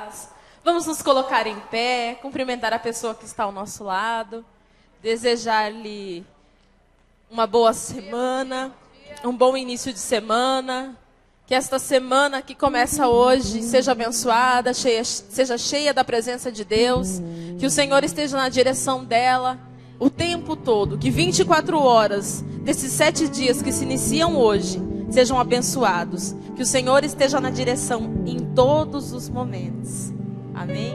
paz. Vamos nos colocar em pé, cumprimentar a pessoa que está ao nosso lado, desejar-lhe uma boa semana, um bom início de semana. Que esta semana que começa hoje seja abençoada, seja cheia da presença de Deus. Que o Senhor esteja na direção dela o tempo todo. Que 24 horas desses 7 dias que se iniciam hoje sejam abençoados. Que o Senhor esteja na direção em todos os momentos. Amém?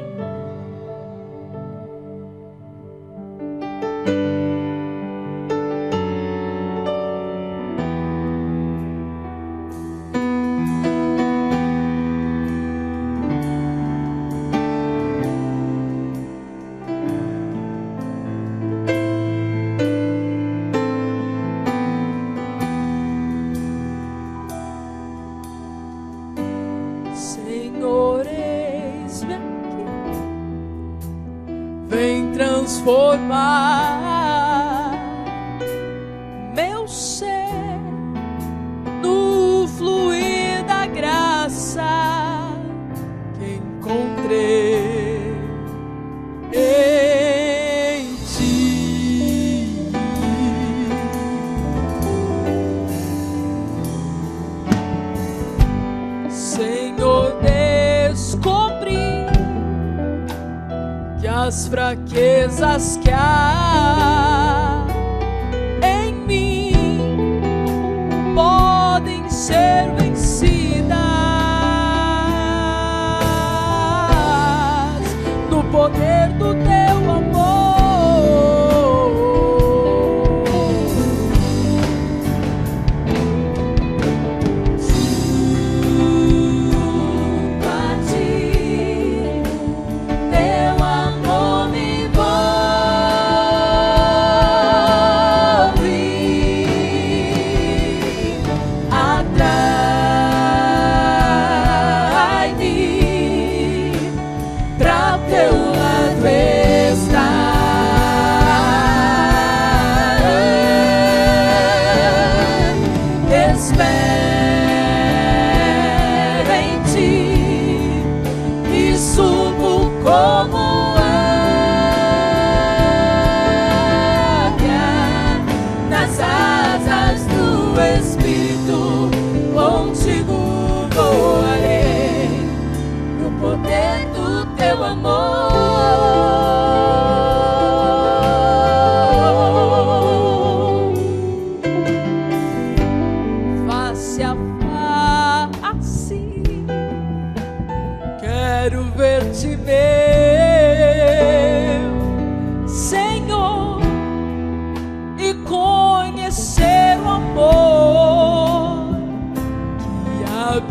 Senhor, eis-me aqui, vem transformar meu ser no fluir da graça que encontrei em ti. Senhor, descobri que as fraquezas que há em mim podem ser vencidas no poder do teu amor. Quero ver-te, meu Senhor, e conhecer o amor que habita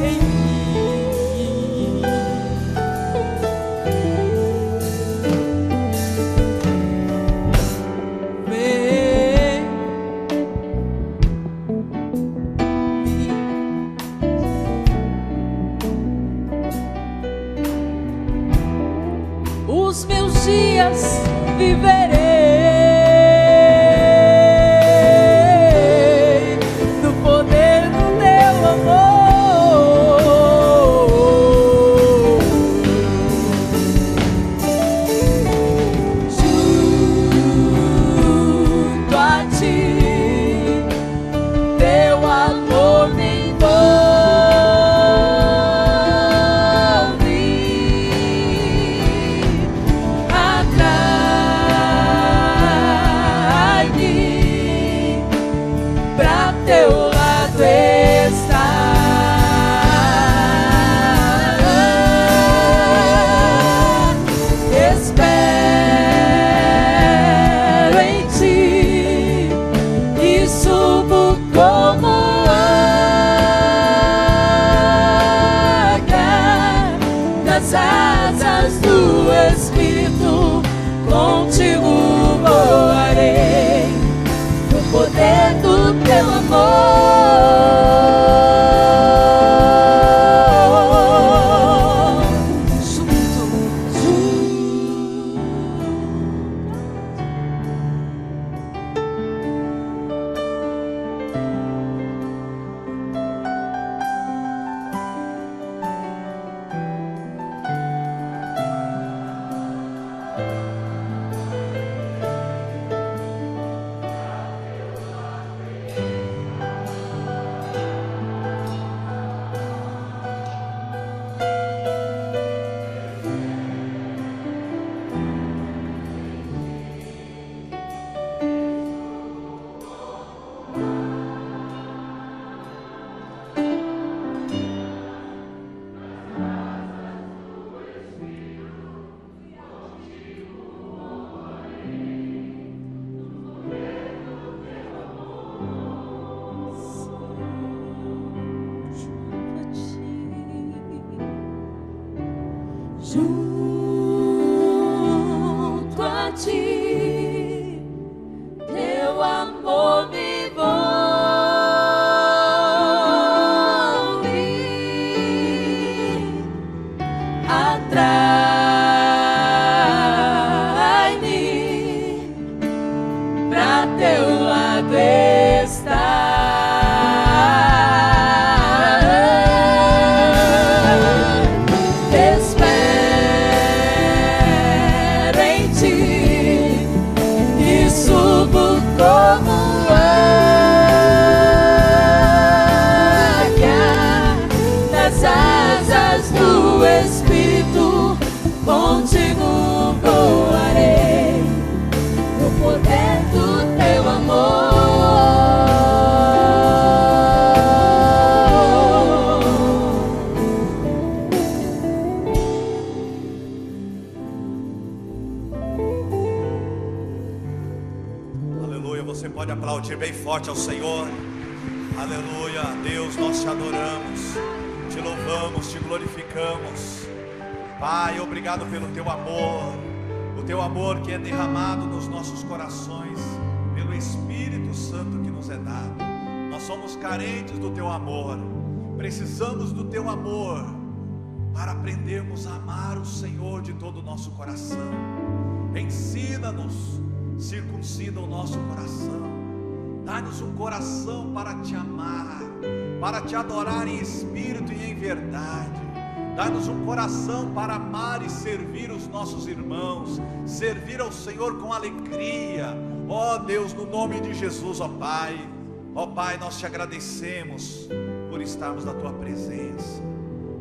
em mim. Vem, os meus dias viverei no poder do teu amor. Junto a ti, teu amor me envolve. Asas do Espírito, contigo voarei no poder do teu amor. Junto. junto a ti, teu amor me envolve, atrai-me pra teu lado estar. Como águia nas asas do Espírito, contigo voarei no poder do teu amor. Você pode aplaudir bem forte ao Senhor. Aleluia. Deus, nós te adoramos, te louvamos, te glorificamos. Pai, obrigado pelo teu amor, o teu amor que é derramado nos nossos corações pelo Espírito Santo que nos é dado. Nós somos carentes do teu amor, precisamos do teu amor para aprendermos a amar o Senhor de todo o nosso coração. Ensina-nos, circuncida o nosso coração, dá-nos um coração para te amar, para te adorar em espírito e em verdade. Dá-nos um coração para amar e servir os nossos irmãos, servir ao Senhor com alegria. Ó Deus, no nome de Jesus, ó Pai, nós te agradecemos por estarmos na tua presença.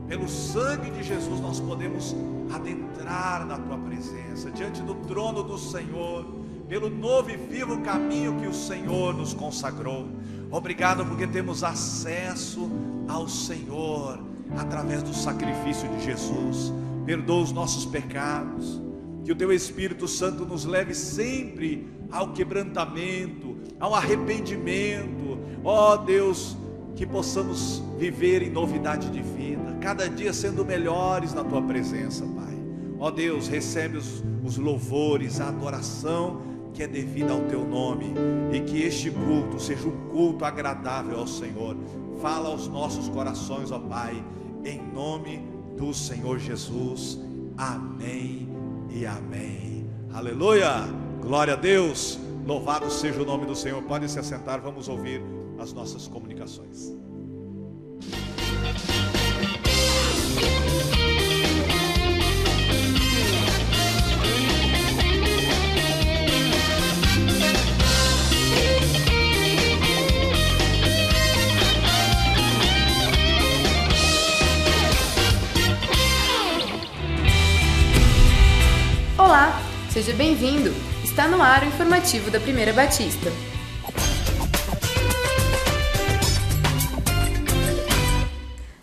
Pelo sangue de Jesus nós podemos adentrar na tua presença, diante do trono do Senhor, pelo novo e vivo caminho que o Senhor nos consagrou. Obrigado porque temos acesso ao Senhor através do sacrifício de Jesus. Perdoa os nossos pecados, que o teu Espírito Santo nos leve sempre ao quebrantamento, ao arrependimento. Ó Deus, que possamos viver em novidade de vida, cada dia sendo melhores na tua presença, Pai. Ó Deus, recebe os louvores, a adoração que é devida ao teu nome, e que este culto seja um culto agradável ao Senhor. Fala aos nossos corações, ó Pai, em nome do Senhor Jesus. Amém e amém. Aleluia, glória a Deus, louvado seja o nome do Senhor. Podem se assentar, vamos ouvir as nossas comunicações. Olá, seja bem-vindo. Está no ar o informativo da Primeira Batista.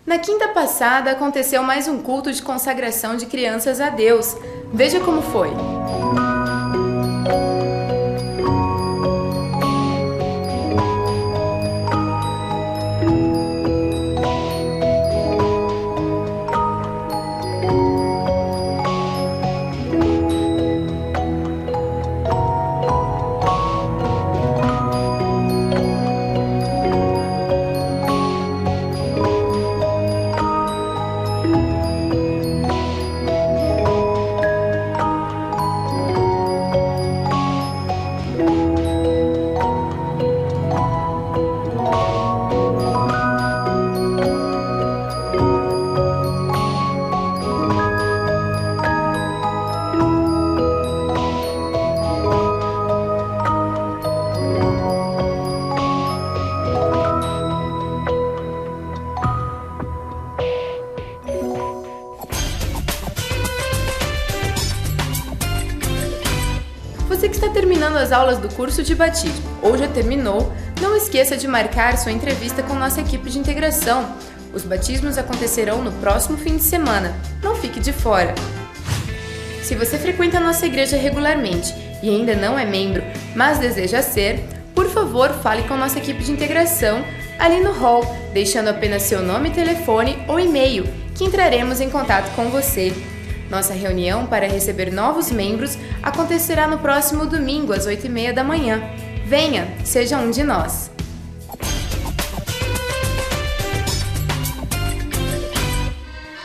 Na quinta passada aconteceu mais um culto de consagração de crianças a Deus. Veja como foi. Você que está terminando as aulas do curso de batismo ou já terminou, não esqueça de marcar sua entrevista com nossa equipe de integração. Os batismos acontecerão no próximo fim de semana. Não fique de fora. Se você frequenta a nossa igreja regularmente e ainda não é membro, mas deseja ser, por favor, fale com a nossa equipe de integração ali no hall, deixando apenas seu nome, telefone ou e-mail, que entraremos em contato com você. Nossa reunião para receber novos membros acontecerá no próximo domingo, às 8h30 da manhã. Venha, seja um de nós!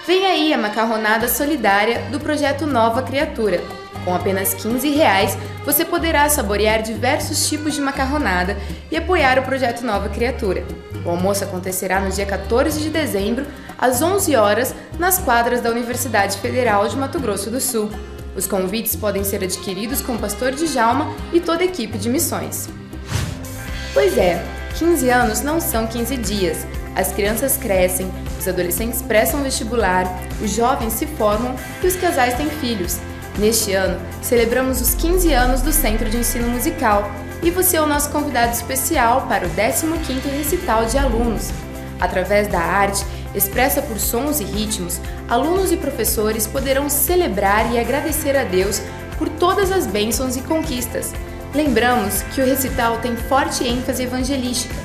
Vem aí a macarronada solidária do projeto Nova Criatura. Com apenas R$15, você poderá saborear diversos tipos de macarronada e apoiar o projeto Nova Criatura. O almoço acontecerá no dia 14 de dezembro, às 11 horas, nas quadras da Universidade Federal de Mato Grosso do Sul. Os convites podem ser adquiridos com o pastor Djalma e toda a equipe de missões. Pois é, 15 anos não são 15 dias. As crianças crescem, os adolescentes prestam vestibular, os jovens se formam e os casais têm filhos. Neste ano, celebramos os 15 anos do Centro de Ensino Musical e você é o nosso convidado especial para o 15º recital de alunos. Através da arte, expressa por sons e ritmos, alunos e professores poderão celebrar e agradecer a Deus por todas as bênçãos e conquistas. Lembramos que o recital tem forte ênfase evangelística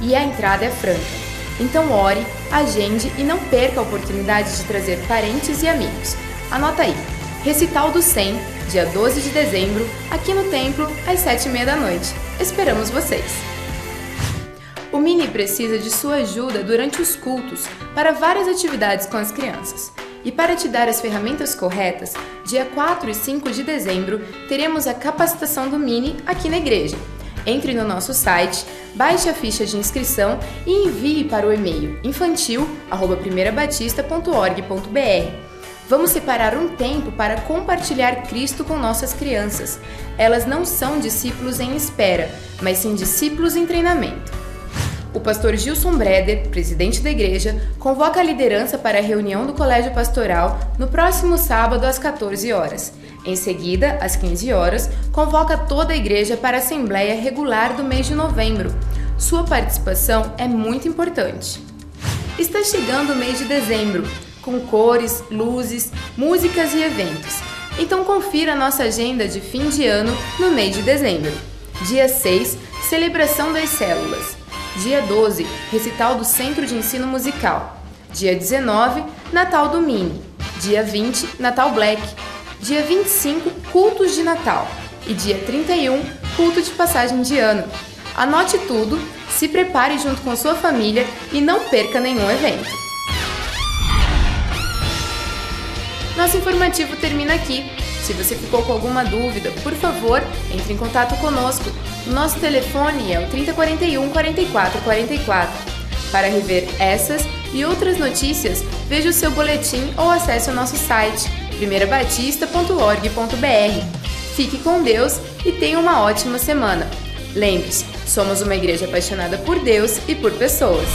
e a entrada é franca. Então ore, agende e não perca a oportunidade de trazer parentes e amigos. Anota aí, Recital do 100, dia 12 de dezembro, aqui no templo, às 7h30 da noite. Esperamos vocês! O Mini precisa de sua ajuda durante os cultos para várias atividades com as crianças. E para te dar as ferramentas corretas, dia 4 e 5 de dezembro, teremos a capacitação do Mini aqui na igreja. Entre no nosso site, baixe a ficha de inscrição e envie para o e-mail infantil@primeirabatista.org.br. Vamos separar um tempo para compartilhar Cristo com nossas crianças. Elas não são discípulos em espera, mas sim discípulos em treinamento. O pastor Gilson Breder, presidente da igreja, convoca a liderança para a reunião do Colégio Pastoral no próximo sábado às 14 horas. Em seguida, às 15 horas, convoca toda a igreja para a Assembleia Regular do mês de novembro. Sua participação é muito importante. Está chegando o mês de dezembro, com cores, luzes, músicas e eventos. Então confira a nossa agenda de fim de ano no mês de dezembro. Dia 6, celebração das células. Dia 12, recital do Centro de Ensino Musical. Dia 19, Natal do Mini. Dia 20, Natal Black. Dia 25, cultos de Natal. E dia 31, culto de passagem de ano. Anote tudo, se prepare junto com sua família e não perca nenhum evento. Nosso informativo termina aqui. Se você ficou com alguma dúvida, por favor, entre em contato conosco. Nosso telefone é o 3041 4444. Para rever essas e outras notícias, veja o seu boletim ou acesse o nosso site primeirabatista.org.br. Fique com Deus e tenha uma ótima semana. Lembre-se, somos uma igreja apaixonada por Deus e por pessoas.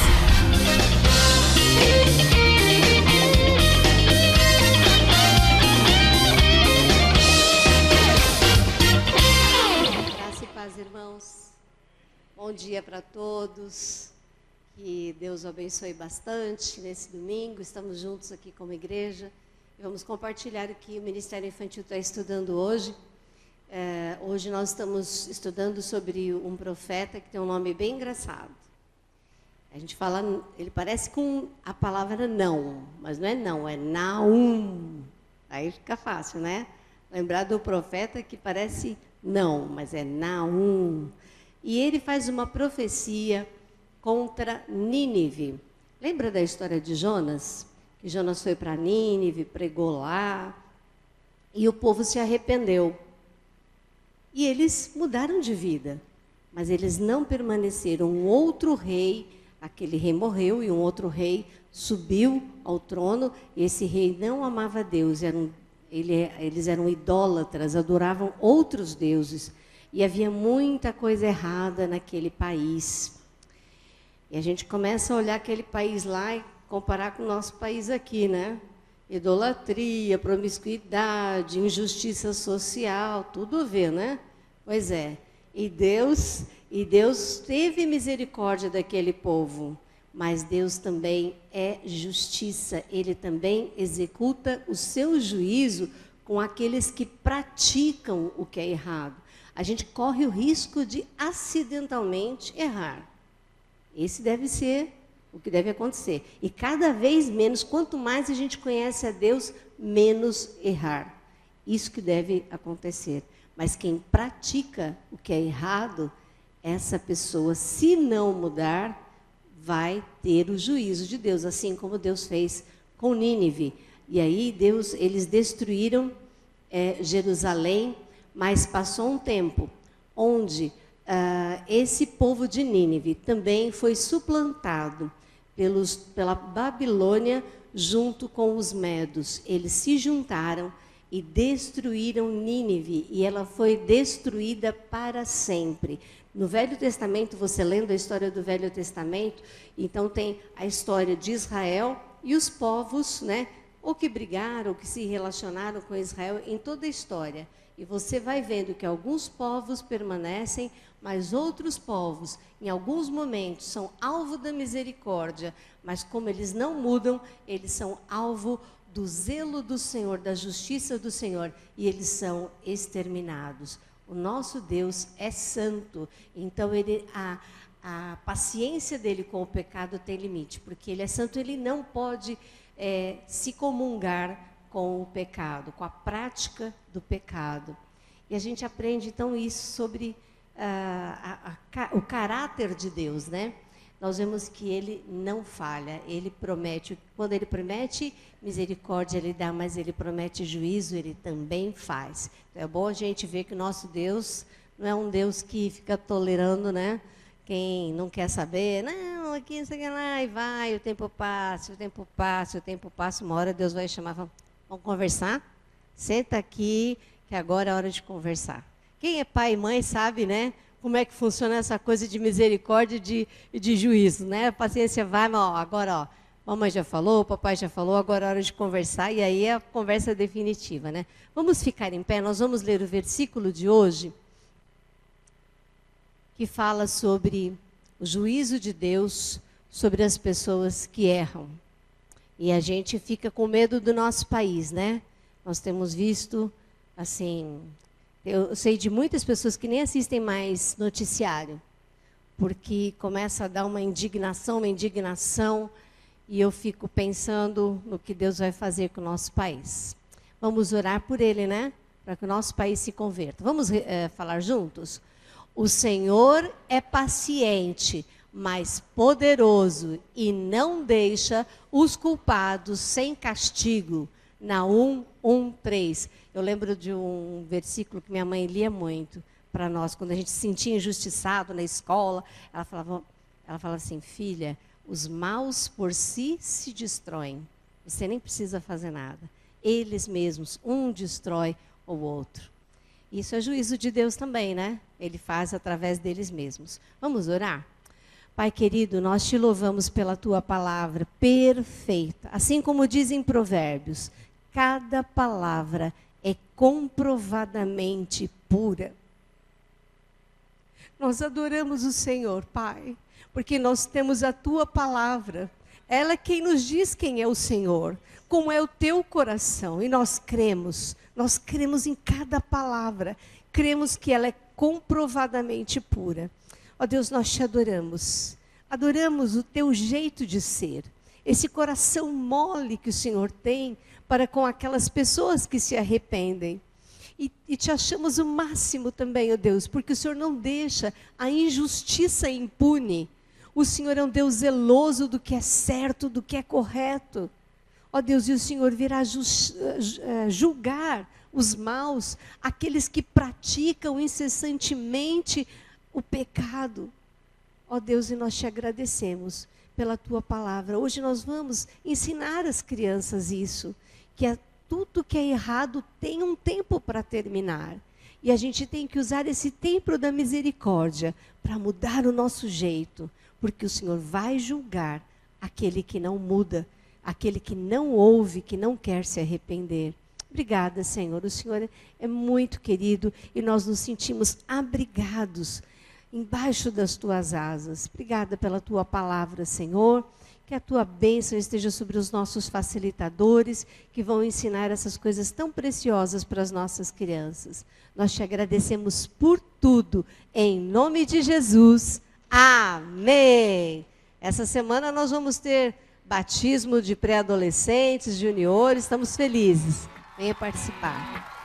Irmãos, bom dia para todos, que Deus o abençoe bastante nesse domingo. Estamos juntos aqui como igreja e vamos compartilhar o que o Ministério Infantil está estudando hoje. Hoje nós estamos estudando sobre um profeta que tem um nome bem engraçado. A gente fala, ele parece com a palavra não, mas não é não, é Naum. Aí fica fácil, né? Lembrar do profeta que parece não, mas é Naum. E ele faz uma profecia contra Nínive. Lembra da história de Jonas? Que Jonas foi para Nínive, pregou lá, e o povo se arrependeu. E eles mudaram de vida, mas eles não permaneceram. Um outro rei, aquele rei morreu, e um outro rei subiu ao trono, e esse rei não amava Deus, eles eram idólatras, adoravam outros deuses. E havia muita coisa errada naquele país. E a gente começa a olhar aquele país lá e comparar com o nosso país aqui, né? Idolatria, promiscuidade, injustiça social, tudo a ver, né? Pois é. E Deus teve misericórdia daquele povo. Mas Deus também é justiça. Ele também executa o seu juízo com aqueles que praticam o que é errado. A gente corre o risco de acidentalmente errar. Esse deve ser o que deve acontecer. E cada vez menos, quanto mais a gente conhece a Deus, menos errar. Isso que deve acontecer. Mas quem pratica o que é errado, essa pessoa, se não mudar, vai ter o juízo de Deus, assim como Deus fez com Nínive. E aí eles destruíram Jerusalém, mas passou um tempo onde esse povo de Nínive também foi suplantado pela Babilônia junto com os medos. Eles se juntaram e destruíram Nínive, e ela foi destruída para sempre. No Velho Testamento, você lendo a história do Velho Testamento, então tem a história de Israel e os povos, né, ou que brigaram, ou que se relacionaram com Israel em toda a história. E você vai vendo que alguns povos permanecem, mas outros povos, em alguns momentos, são alvo da misericórdia, mas como eles não mudam, eles são alvo do zelo do Senhor, da justiça do Senhor, e eles são exterminados. O nosso Deus é santo, então a paciência dele com o pecado tem limite, porque ele é santo, ele não pode se comungar com o pecado, com a prática do pecado. E a gente aprende, então, isso sobre o caráter de Deus, né? Nós vemos que ele não falha, ele promete, quando ele promete misericórdia, ele dá, mas ele promete juízo, ele também faz. Então, é bom a gente ver que o nosso Deus não é um Deus que fica tolerando, né? Quem não quer saber, não, aqui, não sei o que lá, e vai, o tempo passa, o tempo passa, o tempo passa, uma hora Deus vai chamar, vamos conversar? Senta aqui, que agora é hora de conversar. Quem é pai e mãe sabe, né? Como é que funciona essa coisa de misericórdia e de juízo, né? A paciência vai, mas agora, mamãe já falou, papai já falou, agora é hora de conversar, e aí é a conversa definitiva, né? Vamos ficar em pé, nós vamos ler o versículo de hoje, que fala sobre o juízo de Deus sobre as pessoas que erram. E a gente fica com medo do nosso país, né? Nós temos visto, assim, eu sei de muitas pessoas que nem assistem mais noticiário, porque começa a dar uma indignação, e eu fico pensando no que Deus vai fazer com o nosso país. Vamos orar por ele, né? Para que o nosso país se converta. Vamos falar juntos? O Senhor é paciente, mas poderoso, e não deixa os culpados sem castigo. Naum 1:3. Eu lembro de um versículo que minha mãe lia muito para nós, quando a gente se sentia injustiçado na escola. Ela falava assim, filha, os maus por si se destroem. Você nem precisa fazer nada. Eles mesmos, um destrói o outro. Isso é juízo de Deus também, né? Ele faz através deles mesmos. Vamos orar? Pai querido, nós te louvamos pela tua palavra perfeita. Assim como dizem Provérbios, cada palavra é comprovadamente pura. Nós adoramos o Senhor, Pai, porque nós temos a tua palavra. Ela é quem nos diz quem é o Senhor, como é o teu coração. E nós cremos em cada palavra. Cremos que ela é comprovadamente pura. Ó Deus, nós te adoramos. Adoramos o teu jeito de ser. Esse coração mole que o Senhor tem para com aquelas pessoas que se arrependem. E te achamos o máximo também, ó Deus, porque o Senhor não deixa a injustiça impune. O Senhor é um Deus zeloso do que é certo, do que é correto. Ó Deus, e o Senhor virá julgar os maus, aqueles que praticam incessantemente o pecado. Ó Deus, e nós te agradecemos pela tua palavra. Hoje nós vamos ensinar às crianças isso, que tudo que é errado tem um tempo para terminar. E a gente tem que usar esse tempo da misericórdia para mudar o nosso jeito, porque o Senhor vai julgar aquele que não muda, aquele que não ouve, que não quer se arrepender. Obrigada, Senhor. O Senhor é muito querido e nós nos sentimos abrigados embaixo das tuas asas. Obrigada pela tua palavra, Senhor. Que a tua bênção esteja sobre os nossos facilitadores, que vão ensinar essas coisas tão preciosas para as nossas crianças. Nós te agradecemos por tudo. Em nome de Jesus. Amém. Essa semana nós vamos ter batismo de pré-adolescentes, juniores, estamos felizes. Venha participar.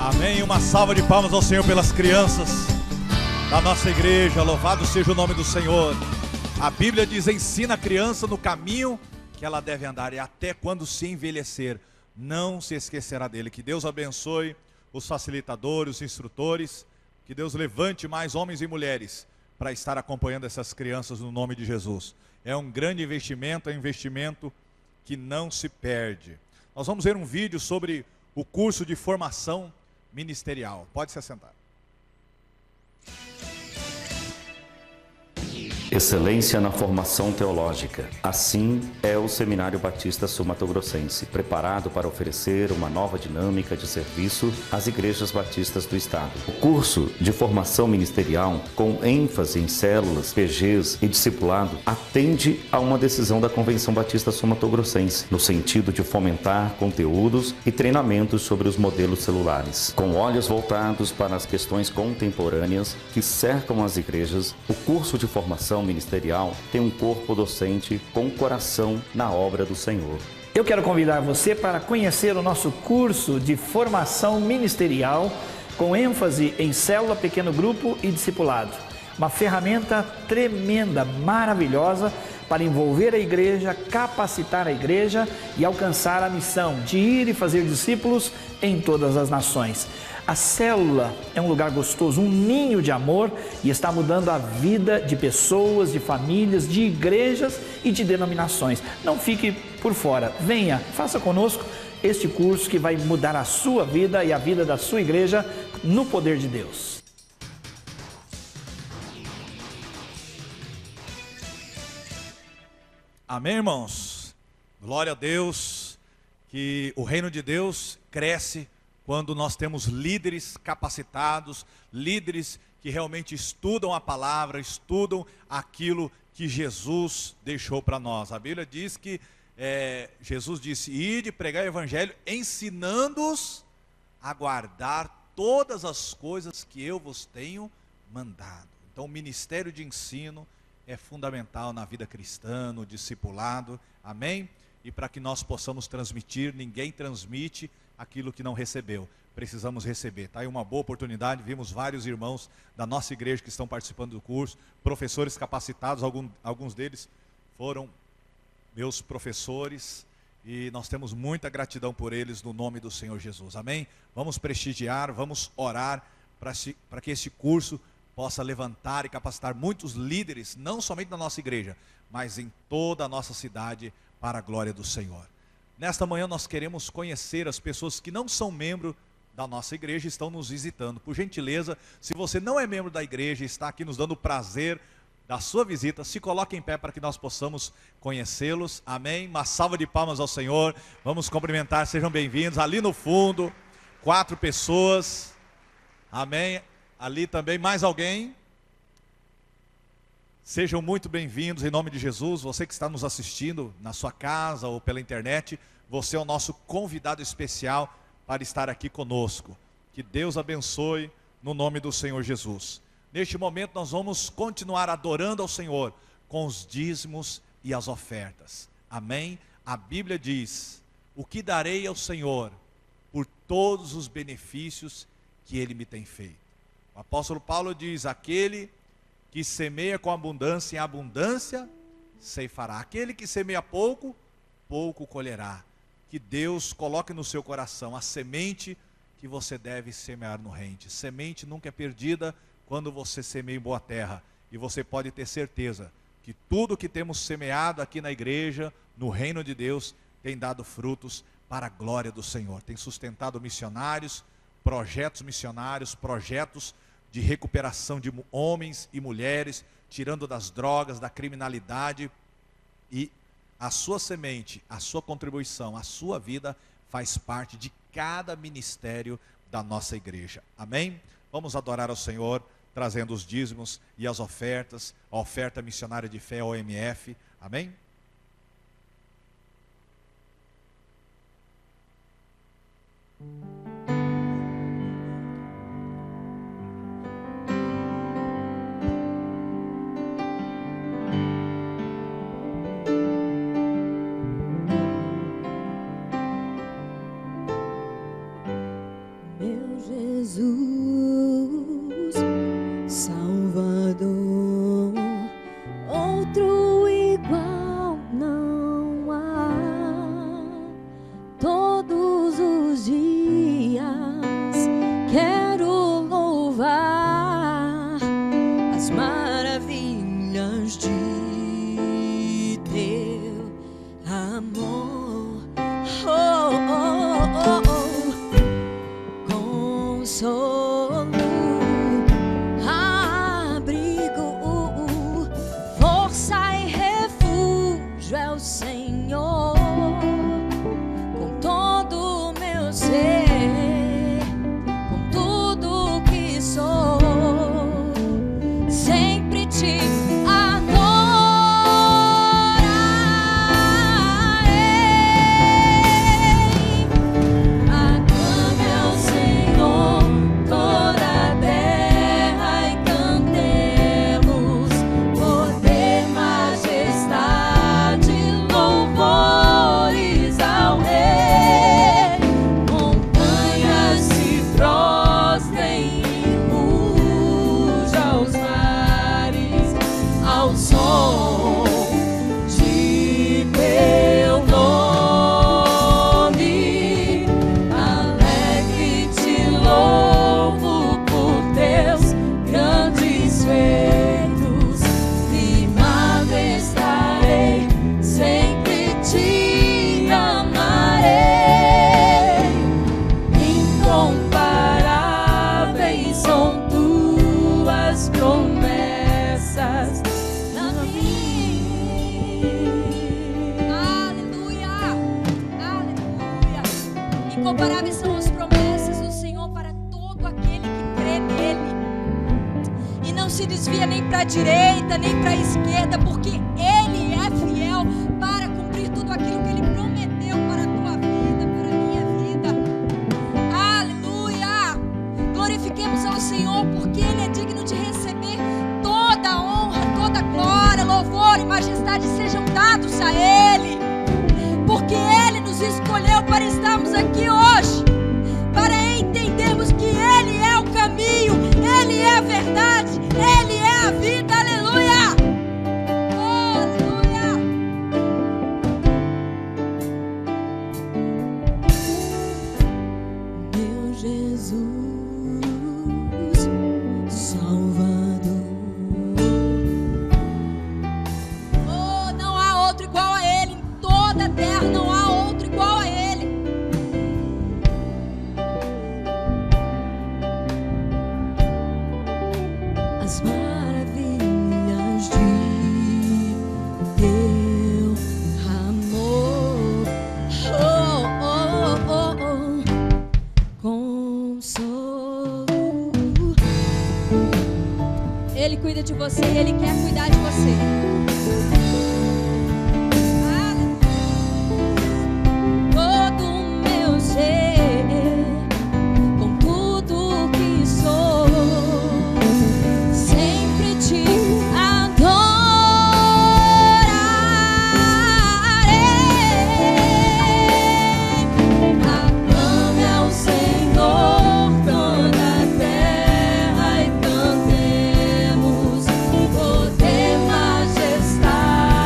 Amém. Uma salva de palmas ao Senhor pelas crianças da nossa igreja. Louvado seja o nome do Senhor. A Bíblia diz: ensina a criança no caminho que ela deve andar, e até quando se envelhecer não se esquecerá dele. Que Deus abençoe os facilitadores, os instrutores. Que Deus levante mais homens e mulheres para estar acompanhando essas crianças no nome de Jesus. É um grande investimento, é um investimento que não se perde. Nós vamos ver um vídeo sobre o curso de formação ministerial. Pode se assentar. Excelência na formação teológica. Assim é o Seminário Batista Sul-Mato-Grossense, preparado para oferecer uma nova dinâmica de serviço às igrejas batistas do estado. O curso de formação ministerial, com ênfase em células, PGs e discipulado, atende a uma decisão da Convenção Batista Sul-Mato-Grossense, no sentido de fomentar conteúdos e treinamentos sobre os modelos celulares. Com olhos voltados para as questões contemporâneas que cercam as igrejas, o curso de formação ministerial tem um corpo docente com coração na obra do Senhor. Eu quero convidar você para conhecer o nosso curso de formação ministerial com ênfase em célula, pequeno grupo e discipulado. Uma ferramenta tremenda, maravilhosa para envolver a igreja, capacitar a igreja e alcançar a missão de ir e fazer discípulos em todas as nações. A célula é um lugar gostoso, um ninho de amor, e está mudando a vida de pessoas, de famílias, de igrejas e de denominações. Não fique por fora, venha, faça conosco este curso que vai mudar a sua vida e a vida da sua igreja no poder de Deus. Amém, irmãos? Glória a Deus, que o reino de Deus cresce quando nós temos líderes capacitados, líderes que realmente estudam a palavra, estudam aquilo que Jesus deixou para nós. A Bíblia diz que Jesus disse: ide pregar o evangelho, ensinando-os a guardar todas as coisas que eu vos tenho mandado. Então o ministério de ensino é fundamental na vida cristã, no discipulado, amém? E para que nós possamos transmitir, ninguém transmite aquilo que não recebeu, precisamos receber. Está aí uma boa oportunidade, vimos vários irmãos da nossa igreja que estão participando do curso, professores capacitados, alguns deles foram meus professores, e nós temos muita gratidão por eles no nome do Senhor Jesus, amém? Vamos prestigiar, vamos orar para que esse curso possa levantar e capacitar muitos líderes, não somente na nossa igreja, mas em toda a nossa cidade, para a glória do Senhor. Nesta manhã nós queremos conhecer as pessoas que não são membro da nossa igreja e estão nos visitando. Por gentileza, se você não é membro da igreja e está aqui nos dando o prazer da sua visita, se coloque em pé para que nós possamos conhecê-los, amém? Uma salva de palmas ao Senhor, vamos cumprimentar, sejam bem-vindos. Ali no fundo, 4 pessoas, amém? Ali também, mais alguém? Sejam muito bem-vindos em nome de Jesus. Você que está nos assistindo na sua casa ou pela internet, você é o nosso convidado especial para estar aqui conosco. Que Deus abençoe no nome do Senhor Jesus. Neste momento nós vamos continuar adorando ao Senhor com os dízimos e as ofertas. Amém? A Bíblia diz: o que darei ao Senhor por todos os benefícios que Ele me tem feito. O apóstolo Paulo diz: aquele que semeia com abundância, em abundância ceifará. Aquele que semeia pouco, pouco colherá. Que Deus coloque no seu coração a semente que você deve semear no reino. Semente nunca é perdida quando você semeia em boa terra. E você pode ter certeza que tudo que temos semeado aqui na igreja, no reino de Deus, tem dado frutos para a glória do Senhor. Tem sustentado missionários, projetos missionários, projetos de recuperação de homens e mulheres, tirando das drogas, da criminalidade. E a sua semente, a sua contribuição, a sua vida faz parte de cada ministério da nossa igreja. Amém? Vamos adorar ao Senhor, trazendo os dízimos e as ofertas, a oferta missionária de fé, OMF. Amém? Meu Jesus, Salvador, outro igual não há. Todos os dias quero louvar as maravilhas de teu amor. Oh, oh, oh, oh. Consolo, abrigo, força e refúgio é o Senhor. Com todo o meu ser, com tudo que sou, sempre te incomparáveis são as promessas do Senhor para todo aquele que crê nele e não se desvia nem para a direita nem para a esquerda, porque Ele é fiel para cumprir tudo aquilo que Ele prometeu para a tua vida, para a minha vida. Aleluia! Glorifiquemos ao Senhor, porque Ele é digno de receber toda a honra, toda a glória, louvor e majestade sejam dados a Ele, porque Ele nos escolheu para estarmos aqui hoje, para entendermos que Ele é o caminho, Ele é a verdade, Ele é a vida. Aleluia! Oh, aleluia! Meu Jesus, Salvador, oh, não há outro igual a Ele em toda a terra, não há outro igual a Ele. As maravilhas de teu amor, oh, oh, oh, oh. Consolo. Ele cuida de você e Ele quer cuidar de você. Todo o meu ser, com tudo que sou, sempre te adorarei. Aclame ao Senhor toda a terra e cantemos poder, majestade.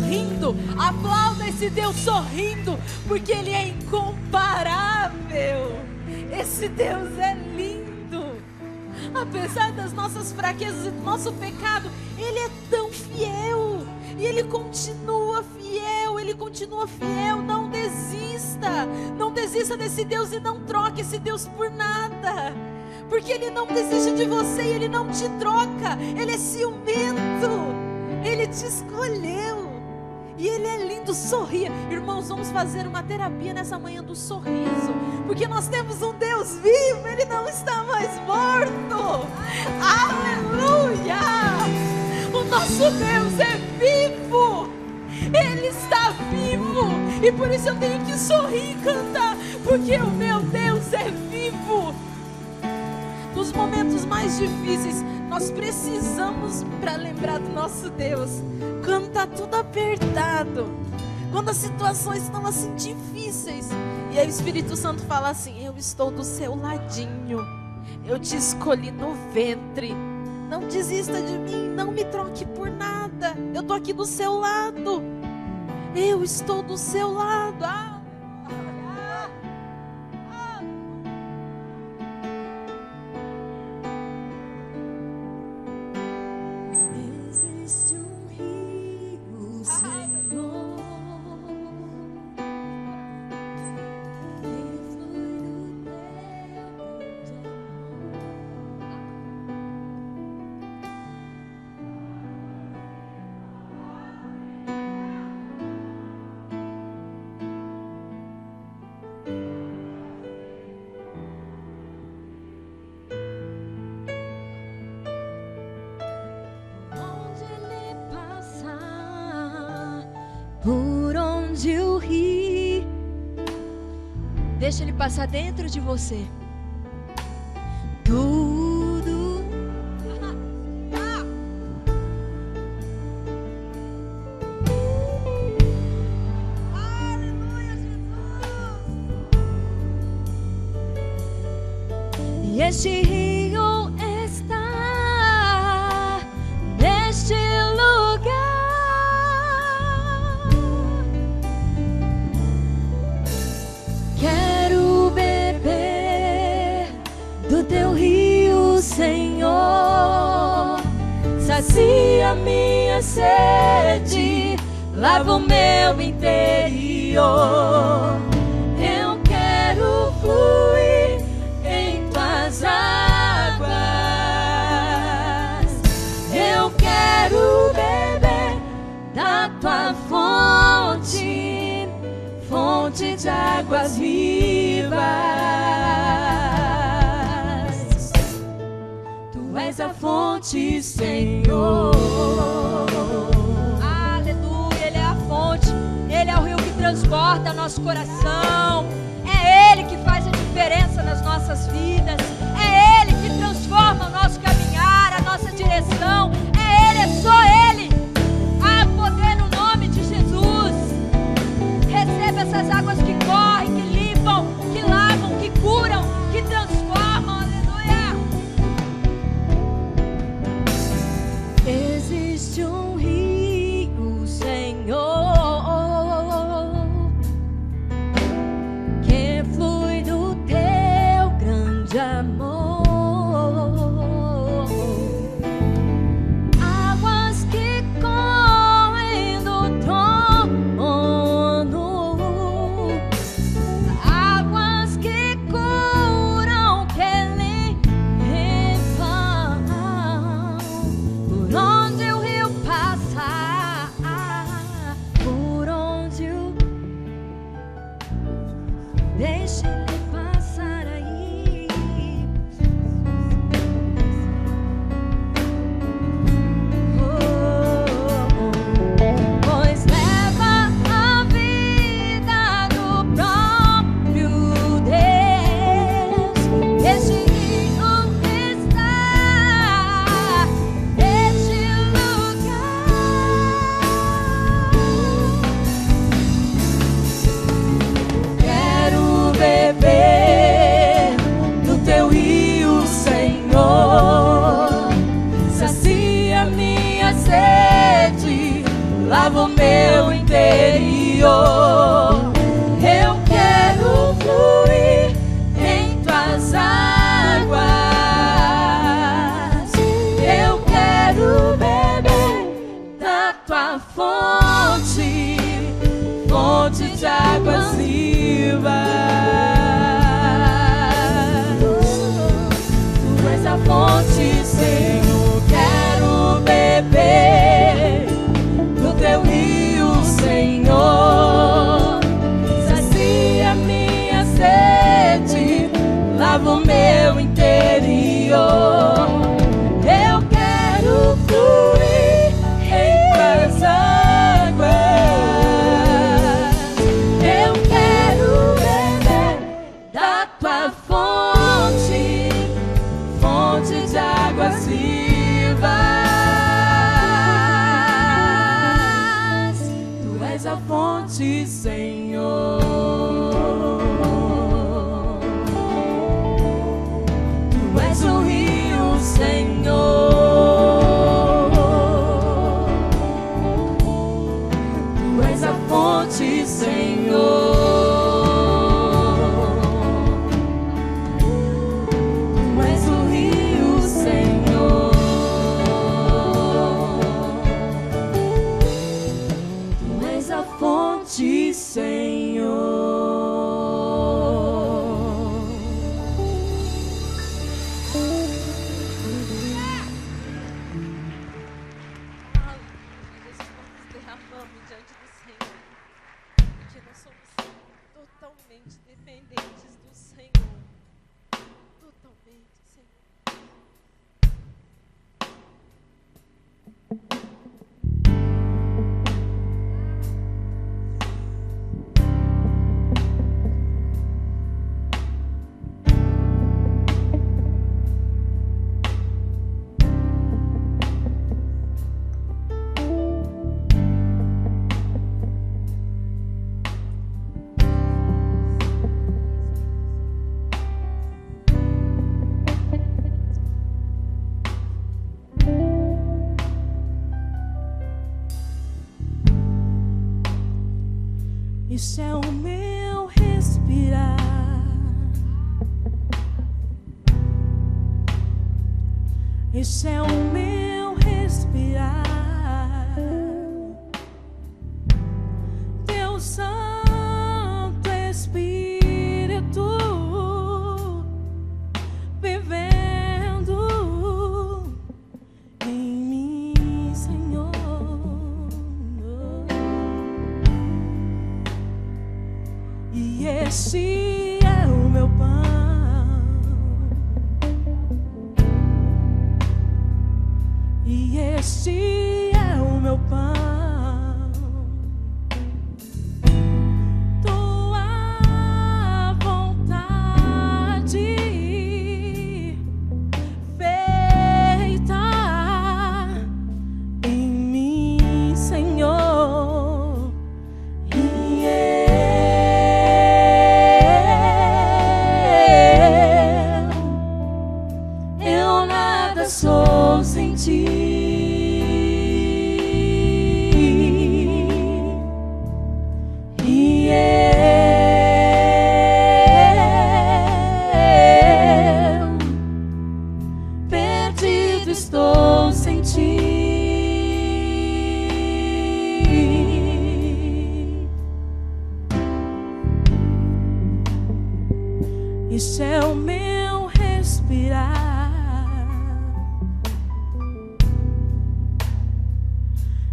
sorrindo. Aplauda esse Deus sorrindo, porque Ele é incomparável. Esse Deus é lindo. Apesar das nossas fraquezas e do nosso pecado, Ele é tão fiel. E Ele continua fiel. Ele continua fiel. Não desista. Não desista desse Deus e não troque esse Deus por nada. Porque Ele não desiste de você e Ele não te troca. Ele é ciumento. Ele te escolheu. E Ele é lindo, sorria. Irmãos, vamos fazer uma terapia nessa manhã do sorriso. Porque nós temos um Deus vivo. Ele não está mais morto. Aleluia! O nosso Deus é vivo. Ele está vivo. E por isso eu tenho que sorrir e cantar. Porque o meu Deus é vivo. Nos momentos mais difíceis, nós precisamos, para lembrar do nosso Deus, quando está tudo apertado, quando as situações estão assim difíceis, e aí o Espírito Santo fala assim: eu estou do seu ladinho, eu te escolhi no ventre, não desista de mim, não me troque por nada, eu estou aqui do seu lado, eu estou do seu lado. Por onde eu ri, deixa Ele passar dentro de você. Tudo aleluia, Jesus. E este rio está neste lugar. Quero beber do teu rio, Senhor. Sacia minha sede, lava o meu interior. Eu quero fluir em tuas águas. Eu quero beber da tua fonte, fonte de águas vivas. Tu és a fonte, Senhor. Aleluia, Ele é a fonte. Ele é o rio que transporta nosso coração. É Ele que faz a diferença nas nossas vidas. É Ele que transforma o nosso caminhar, a nossa direção. É Ele, é só Ele. Há poder no nome de Jesus. Receba essas águas que correm, que limpam, que lavam, que curam, que transformam. Aleluia. Existe um rio, Senhor, que flui do teu grande amor. Águas que correm do trono, águas que curam, que limpam. Por onde o rio passar, por onde o deixa ele passar aí. Pois leva a vida do próprio Deus. Este rio está neste lugar. Quero beber fonte de águas vivas. Tu és a fonte, Senhor, quero beber do teu rio, Senhor. Sacia minha sede, lava o meu interior. Eu quero fluir em tuas águas. Eu quero beber da tua fonte, fonte de águas vivas. Tu és a fonte, Senhor. Tu és o rio, Senhor. Tu és a fonte, Senhor. Tu és o rio, Senhor. Tu és a fonte, Senhor. Derramamos diante do Senhor, porque nós somos totalmente dependentes do Senhor. Totalmente, Senhor. Este é o meu respirar. Este é o meu respirar. Teu Santo Espírito vivendo em mim, Senhor. E este é o meu pão, e este é o meu pão. Tua vontade feita em mim, Senhor. E eu nada sou sem ti. E eu perdido estou sem ti. Este é o meu respirar.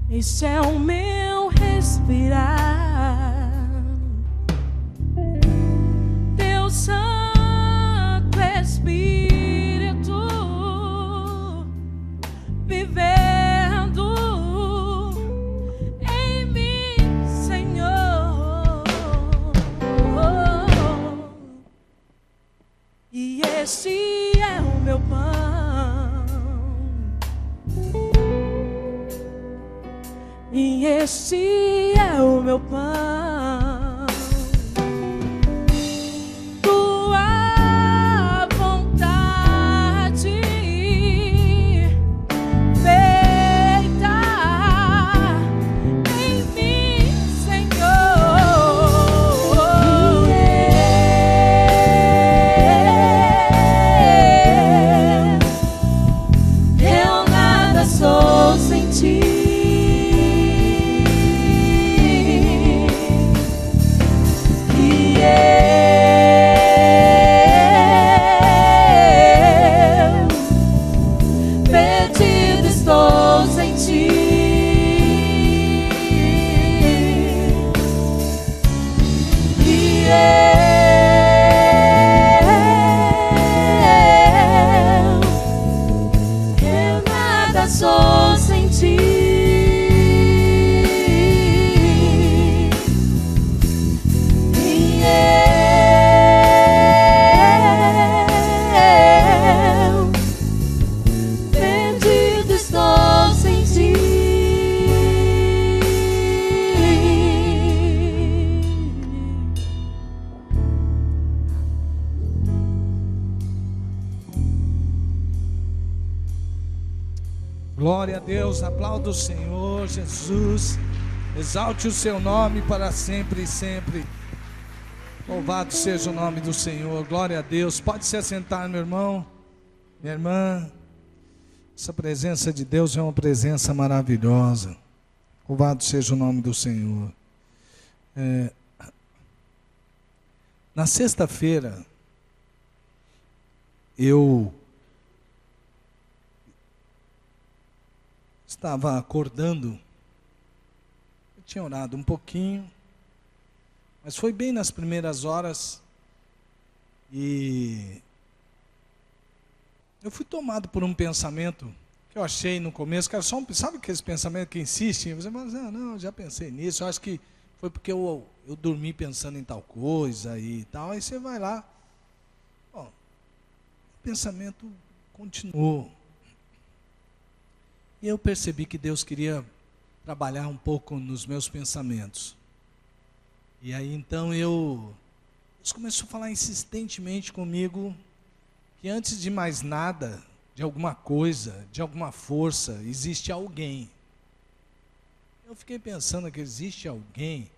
Este é o meu respirar. Teu Santo Espírito vivendo em mim, Senhor. E este é o meu pão, e este é o meu pão. Tua vontade feita em mim, Senhor. Eu nada sou sem ti. Glória a Deus, aplauda o Senhor Jesus, exalte o seu nome para sempre e sempre. Louvado seja o nome do Senhor, glória a Deus. Pode se assentar, meu irmão, minha irmã. Essa presença de Deus é uma presença maravilhosa. Louvado seja o nome do Senhor. Na sexta-feira, eu estava acordando, eu tinha orado um pouquinho, mas foi bem nas primeiras horas, e eu fui tomado por um pensamento que eu achei no começo, cara, sabe aqueles pensamentos que insistem? Você fala assim, não, já pensei nisso, eu acho que foi porque eu dormi pensando em tal coisa e tal, aí você vai lá, o pensamento continuou. E eu percebi que Deus queria trabalhar um pouco nos meus pensamentos. E aí então Deus começou a falar insistentemente comigo que antes de mais nada, de alguma coisa, de alguma força, existe alguém. Eu fiquei pensando que existe alguém.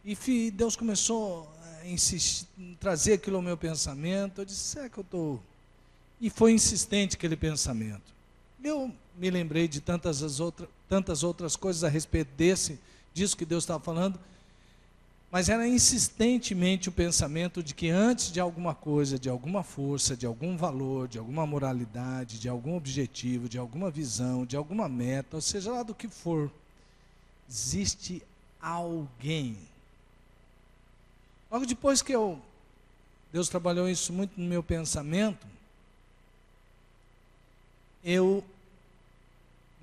E Deus começou a insistir, trazer aquilo ao meu pensamento. Eu disse, será que eu estou... E foi insistente aquele pensamento. Eu me lembrei de tantas outras coisas a respeito disso que Deus estava falando, mas era insistentemente o pensamento de que antes de alguma coisa, de alguma força, de algum valor, de alguma moralidade, de algum objetivo, de alguma visão, de alguma meta, ou seja lá do que for, existe alguém. Logo depois que Deus trabalhou isso muito no meu pensamento,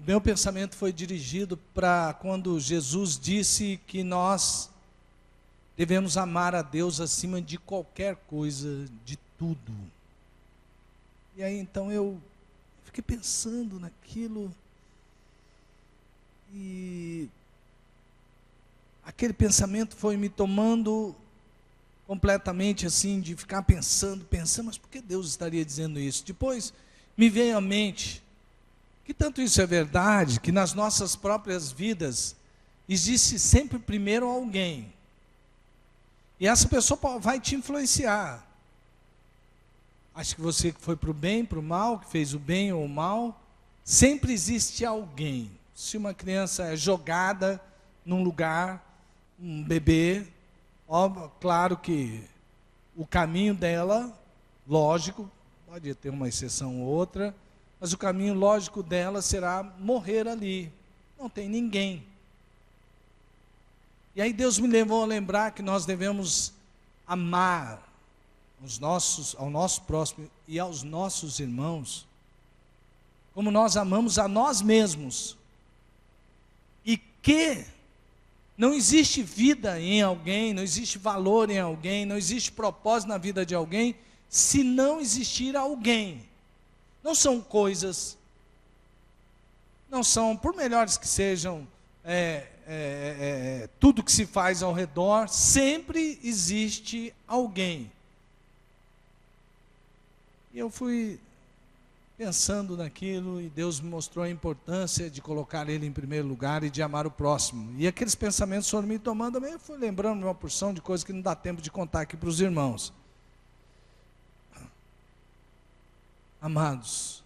meu pensamento foi dirigido para quando Jesus disse que nós devemos amar a Deus acima de qualquer coisa, de tudo. E aí então eu fiquei pensando naquilo, e aquele pensamento foi me tomando completamente assim, de ficar pensando, mas por que Deus estaria dizendo isso? Depois me veio à mente que tanto isso é verdade, que nas nossas próprias vidas existe sempre primeiro alguém. E essa pessoa vai te influenciar. Acho que você que foi para o bem, para o mal, que fez o bem ou o mal, sempre existe alguém. Se uma criança é jogada num lugar, um bebê, claro que o caminho dela, lógico, pode ter uma exceção ou outra, mas o caminho lógico dela será morrer ali. Não tem ninguém. E aí Deus me levou a lembrar que nós devemos amar ao nosso próximo e aos nossos irmãos, como nós amamos a nós mesmos. E que não existe vida em alguém, não existe valor em alguém, não existe propósito na vida de alguém, se não existir alguém. Não são coisas, não são, por melhores que sejam, tudo que se faz ao redor, sempre existe alguém. E eu fui pensando naquilo, e Deus me mostrou a importância de colocar Ele em primeiro lugar e de amar o próximo. E aqueles pensamentos foram me tomando também, eu fui lembrando de uma porção de coisas que não dá tempo de contar aqui para os irmãos. Amados,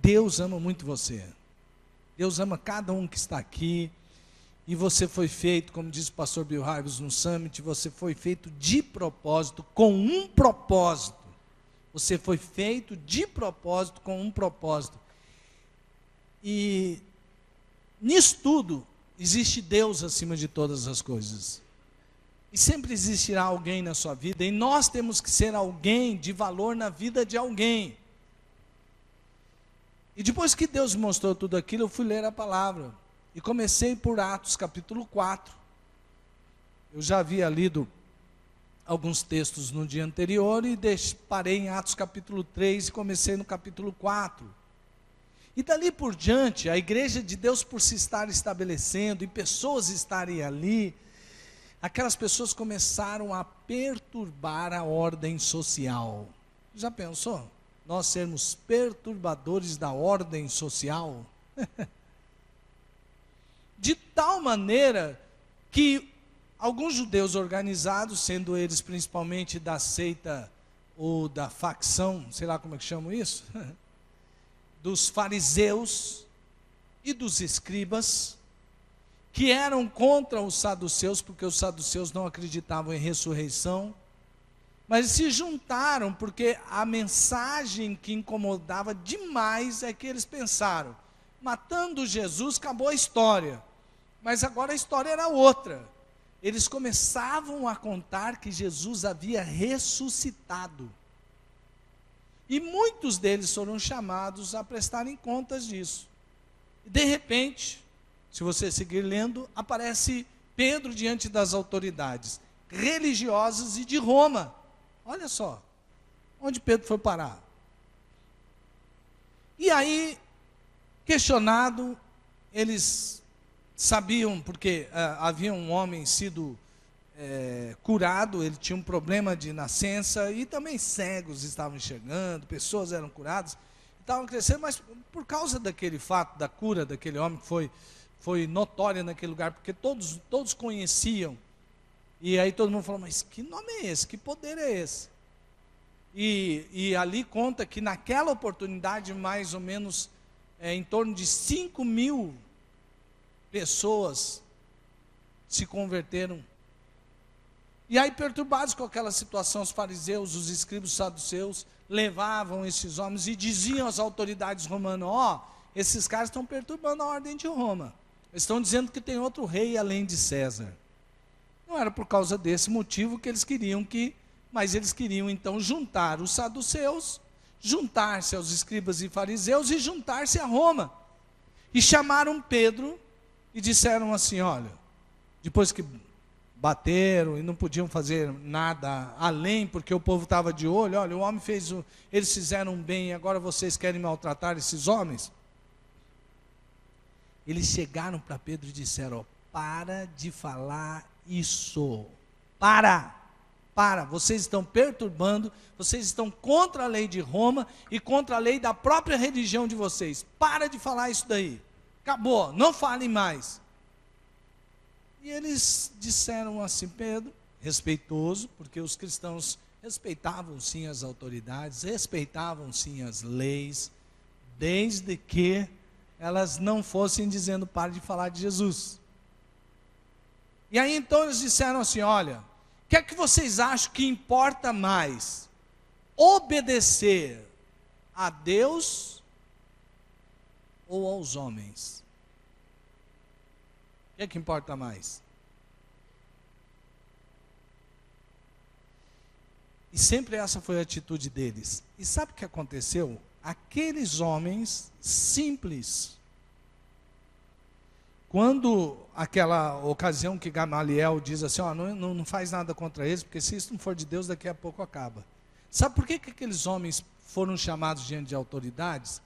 Deus ama muito você. Deus ama cada um que está aqui, e você foi feito, como diz o pastor Bill Hybels no Summit, você foi feito de propósito, com um propósito. Você foi feito de propósito, com um propósito. E nisso tudo, existe Deus acima de todas as coisas. E sempre existirá alguém na sua vida, e nós temos que ser alguém de valor na vida de alguém. E depois que Deus me mostrou tudo aquilo, eu fui ler a palavra. E comecei por Atos capítulo 4. Eu já havia lido alguns textos no dia anterior e parei em Atos capítulo 3 e comecei no capítulo 4. E dali por diante, a igreja de Deus, por se estar estabelecendo e pessoas estarem ali, aquelas pessoas começaram a perturbar a ordem social. Já pensou? nós sermos perturbadores da ordem social? De tal maneira que alguns judeus organizados, sendo eles principalmente da seita ou da facção, sei lá como é que chamam isso, dos fariseus e dos escribas, que eram contra os saduceus, porque os saduceus não acreditavam em ressurreição, mas se juntaram porque a mensagem que incomodava demais é que eles pensaram: matando Jesus, acabou a história. Mas agora a história era outra. Eles começavam a contar que Jesus havia ressuscitado. E muitos deles foram chamados a prestarem contas disso. E de repente, se você seguir lendo, aparece Pedro diante das autoridades religiosas e de Roma. Olha só, onde Pedro foi parar. E aí, questionado, eles sabiam, porque havia um homem sido curado, ele tinha um problema de nascença, e também cegos estavam enxergando, pessoas eram curadas, estavam crescendo, mas por causa daquele fato, da cura daquele homem, que foi notória naquele lugar, porque todos conheciam, e aí todo mundo falou: mas que nome é esse? Que poder é esse? E ali conta que naquela oportunidade, mais ou menos, em torno de 5.000 pessoas se converteram. E aí, perturbados com aquela situação, os fariseus, os escribas, os saduceus, levavam esses homens e diziam às autoridades romanas: esses caras estão perturbando a ordem de Roma. Eles estão dizendo que tem outro rei além de César. Não era por causa desse motivo que eles queriam mas eles queriam então juntar os saduceus, juntar-se aos escribas e fariseus e juntar-se a Roma. E chamaram Pedro e disseram assim: olha, depois que bateram e não podiam fazer nada além, porque o povo estava de olho, olha, o homem eles fizeram bem, agora vocês querem maltratar esses homens? Eles chegaram para Pedro e disseram: para de falar isso, para, vocês estão perturbando, vocês estão contra a lei de Roma e contra a lei da própria religião de vocês, para de falar isso daí, acabou, não falem mais. E eles disseram assim: Pedro, respeitoso, porque os cristãos respeitavam sim as autoridades, respeitavam sim as leis, desde que elas não fossem dizendo: pare de falar de Jesus. E aí então eles disseram assim: olha, o que é que vocês acham que importa mais? Obedecer a Deus ou aos homens? O que é que importa mais? E sempre essa foi a atitude deles. E sabe o que aconteceu? Aqueles homens simples, quando aquela ocasião que Gamaliel diz assim: não faz nada contra eles, porque se isso não for de Deus, daqui a pouco acaba. Sabe por que aqueles homens foram chamados diante de autoridades?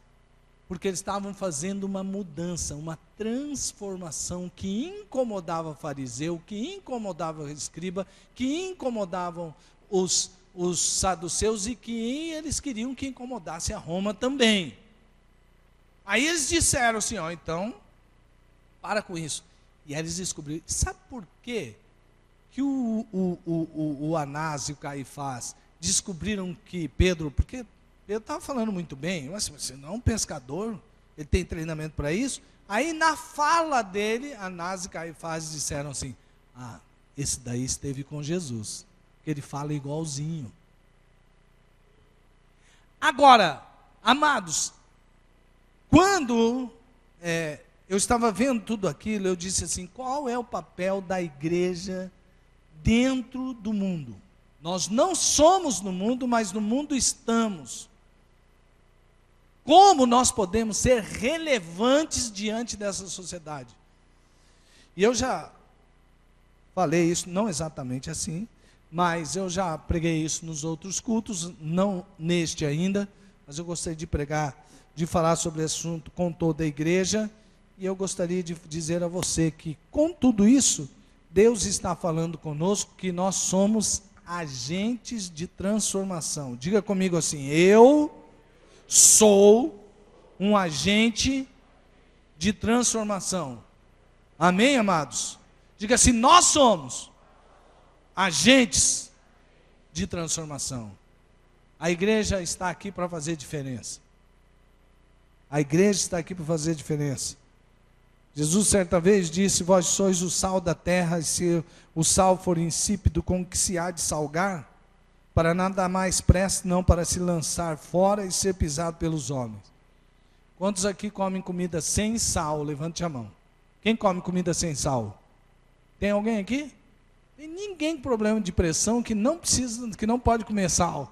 Porque eles estavam fazendo uma mudança, uma transformação que incomodava o fariseu, que incomodava o escriba, que incomodavam os saduceus e que eles queriam que incomodasse a Roma também. Aí eles disseram assim: então, para com isso. E aí eles descobriram. Sabe por quê que o Anás e o Caifás descobriram que Pedro, porque Pedro estava falando muito bem, mas você não é um pescador, ele tem treinamento para isso. Aí na fala dele, Anás e Caifás disseram assim: esse daí esteve com Jesus, porque ele fala igualzinho. Agora, amados, quando eu estava vendo tudo aquilo, eu disse assim: qual é o papel da igreja dentro do mundo? Nós não somos no mundo, mas no mundo estamos. Como nós podemos ser relevantes diante dessa sociedade? E eu já falei isso, não exatamente assim, mas eu já preguei isso nos outros cultos, não neste ainda, mas eu gostaria de pregar, de falar sobre esse assunto com toda a igreja, e eu gostaria de dizer a você que com tudo isso, Deus está falando conosco que nós somos agentes de transformação. Diga comigo assim: eu Sou um agente de transformação. Amém, amados? Diga assim: nós somos agentes de transformação. A igreja está aqui para fazer diferença. A igreja está aqui para fazer diferença. Jesus certa vez disse: vós sois o sal da terra, e se o sal for insípido, com que se há de salgar? Para nada mais presta, não para se lançar fora e ser pisado pelos homens. Quantos aqui comem comida sem sal? Levante a mão. Quem come comida sem sal? Tem alguém aqui? Tem ninguém com problema de pressão que não precisa, que não pode comer sal.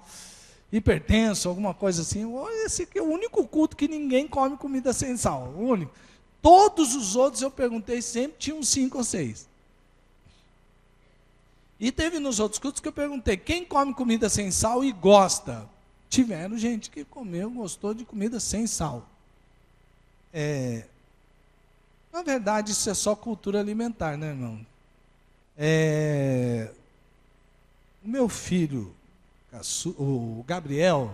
Hipertenso, alguma coisa assim. Esse aqui é o único culto que ninguém come comida sem sal. O único. Todos os outros eu perguntei, sempre tinham 5 ou 6. E teve nos outros cultos que eu perguntei: quem come comida sem sal e gosta? Tiveram gente que comeu, gostou de comida sem sal. Na verdade, isso é só cultura alimentar, né, irmão? O meu filho, o Gabriel,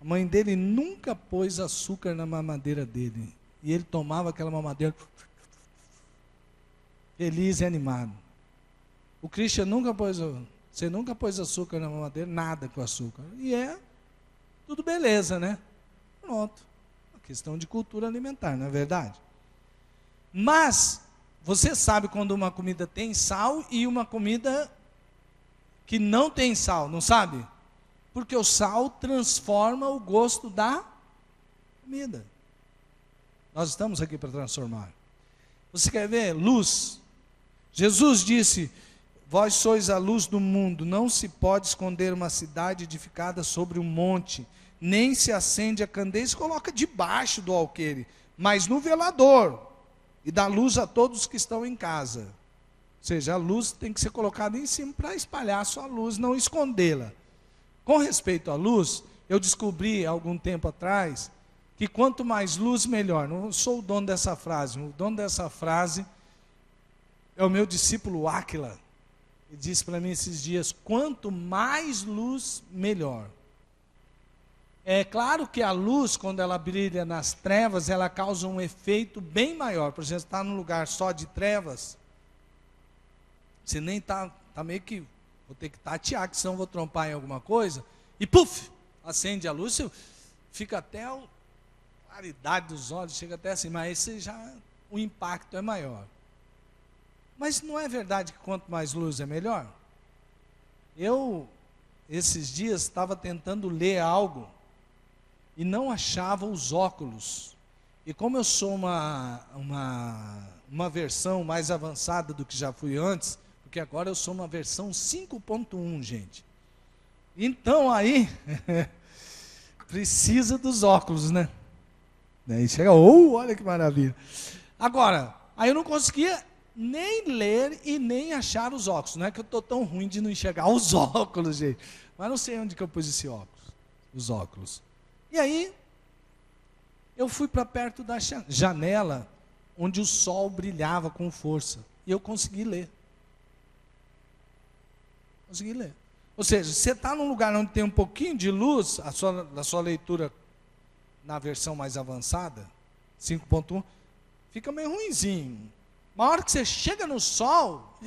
a mãe dele nunca pôs açúcar na mamadeira dele. E ele tomava aquela mamadeira feliz e animado. O Christian você nunca pôs açúcar na mamadeira, nada com açúcar. E tudo beleza, né? Pronto. Uma questão de cultura alimentar, não é verdade? Mas, você sabe quando uma comida tem sal e uma comida que não tem sal, não sabe? Porque o sal transforma o gosto da comida. Nós estamos aqui para transformar. Você quer ver? Luz. Jesus disse: vós sois a luz do mundo. Não se pode esconder uma cidade edificada sobre um monte, nem se acende a candeia e se coloca debaixo do alqueire, mas no velador, e dá luz a todos que estão em casa. Ou seja, a luz tem que ser colocada em cima para espalhar a sua luz, não escondê-la. Com respeito à luz, eu descobri há algum tempo atrás que quanto mais luz, melhor. Não sou o dono dessa frase. O dono dessa frase é o meu discípulo Áquila. Ele disse para mim esses dias: quanto mais luz, melhor. É claro que a luz, quando ela brilha nas trevas, ela causa um efeito bem maior. Por exemplo, está num lugar só de trevas, você nem está meio que, vou ter que tatear, que senão vou trompar em alguma coisa, e puf, acende a luz, você fica até a claridade dos olhos, chega até assim, mas esse já, o impacto é maior. Mas não é verdade que quanto mais luz é melhor? Eu, esses dias, estava tentando ler algo, e não achava os óculos. E como eu sou uma versão mais avançada do que já fui antes, porque agora eu sou uma versão 5.1, gente. Então aí, precisa dos óculos, né? Daí chega, olha que maravilha. Agora, aí eu não conseguia nem ler e nem achar os óculos. Não é que eu estou tão ruim de não enxergar os óculos, gente. Mas não sei onde que eu pus esse óculos, os óculos. E aí, eu fui para perto da janela, onde o sol brilhava com força. E eu consegui ler. Consegui ler. Ou seja, você está num lugar onde tem um pouquinho de luz, a sua leitura na versão mais avançada, 5.1, fica meio ruinzinho. Uma hora que você chega no sol,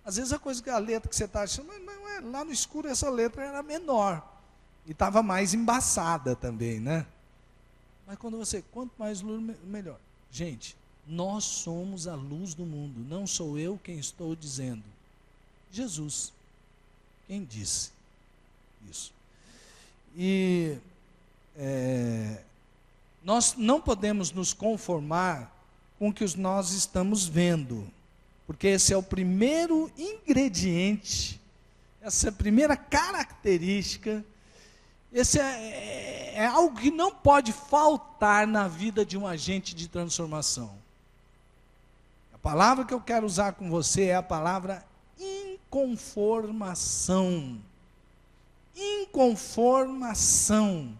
às vezes a letra que você está achando, mas não é, lá no escuro essa letra era menor. E estava mais embaçada também, né? Mas quanto mais luz, melhor. Gente, nós somos a luz do mundo. Não sou eu quem estou dizendo. Jesus. Quem disse isso? E nós não podemos nos conformar com o que nós estamos vendo. Porque esse é o primeiro ingrediente, essa é a primeira característica. Esse é algo que não pode faltar na vida de um agente de transformação. A palavra que eu quero usar com você é a palavra inconformação. Inconformação.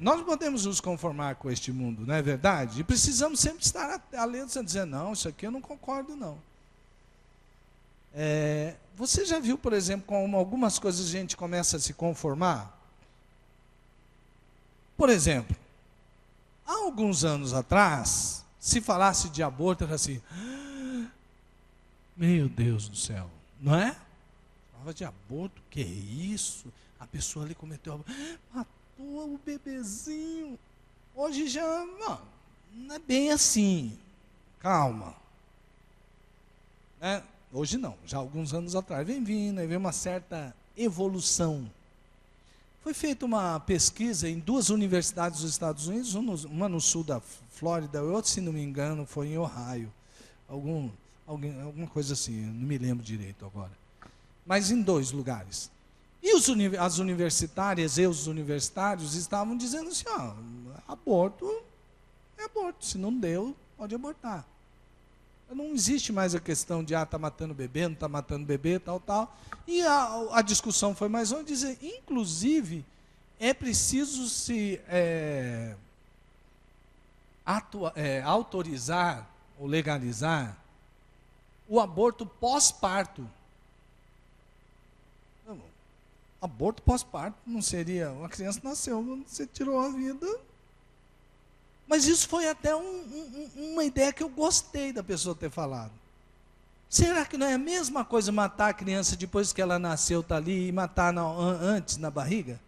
Nós não podemos nos conformar com este mundo, não é verdade? E precisamos sempre estar alerta a dizer, não, isso aqui eu não concordo, não. Você já viu, por exemplo, como algumas coisas a gente começa a se conformar? por exemplo, há alguns anos atrás, se falasse de aborto, era assim, meu Deus do céu, não é? Falava de aborto, que é isso? A pessoa ali cometeu aborto, matou o bebezinho. Hoje já não é bem assim, calma. Né? Hoje não, já há alguns anos atrás vem vindo, aí vem uma certa evolução. Foi feita uma pesquisa em 2 universidades dos Estados Unidos, uma no sul da Flórida, e outra, se não me engano, foi em Ohio. Alguma coisa assim, não me lembro direito agora. Mas em 2 lugares. E as universitárias e os universitários estavam dizendo assim, aborto é aborto, se não deu, pode abortar. Não existe mais a questão de, está matando bebê, não está matando bebê, tal. E a discussão foi mais onde dizer, inclusive, é preciso se autorizar ou legalizar o aborto pós-parto. Aborto pós-parto não seria, uma criança nasceu, você tirou a vida. Mas isso foi até uma ideia que eu gostei da pessoa ter falado. Será que não é a mesma coisa matar a criança depois que ela nasceu, está ali, e matar antes na barriga?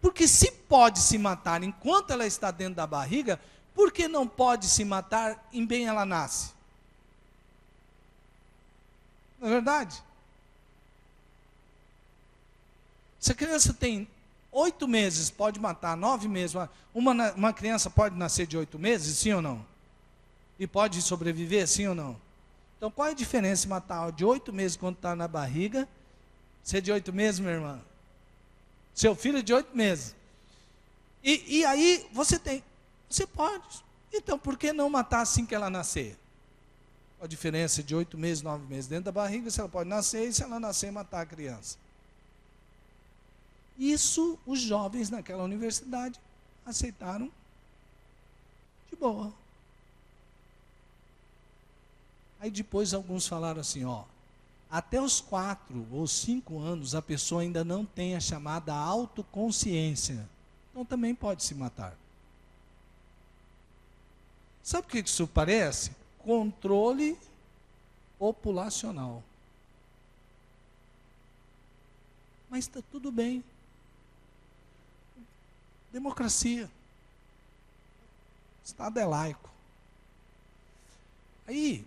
Porque se pode se matar enquanto ela está dentro da barriga, por que não pode se matar em bem ela nasce? Não é verdade? Se a criança tem 8 meses, pode matar, 9 meses. Uma criança pode nascer de 8 meses, sim ou não? E pode sobreviver, sim ou não? Então, qual é a diferença em matar de 8 meses quando está na barriga? Você é de 8 meses, minha irmã? Seu filho é de 8 meses. E aí, você pode. Então, por que não matar assim que ela nascer? A diferença de 8 meses, 9 meses dentro da barriga, se ela pode nascer, e se ela nascer, matar a criança. Isso os jovens naquela universidade aceitaram de boa. Aí depois alguns falaram assim, até os 4 ou 5 anos a pessoa ainda não tem a chamada autoconsciência. Então também pode se matar. Sabe o que isso parece? Controle populacional. Mas está tudo bem. Democracia. Estado é laico. Aí,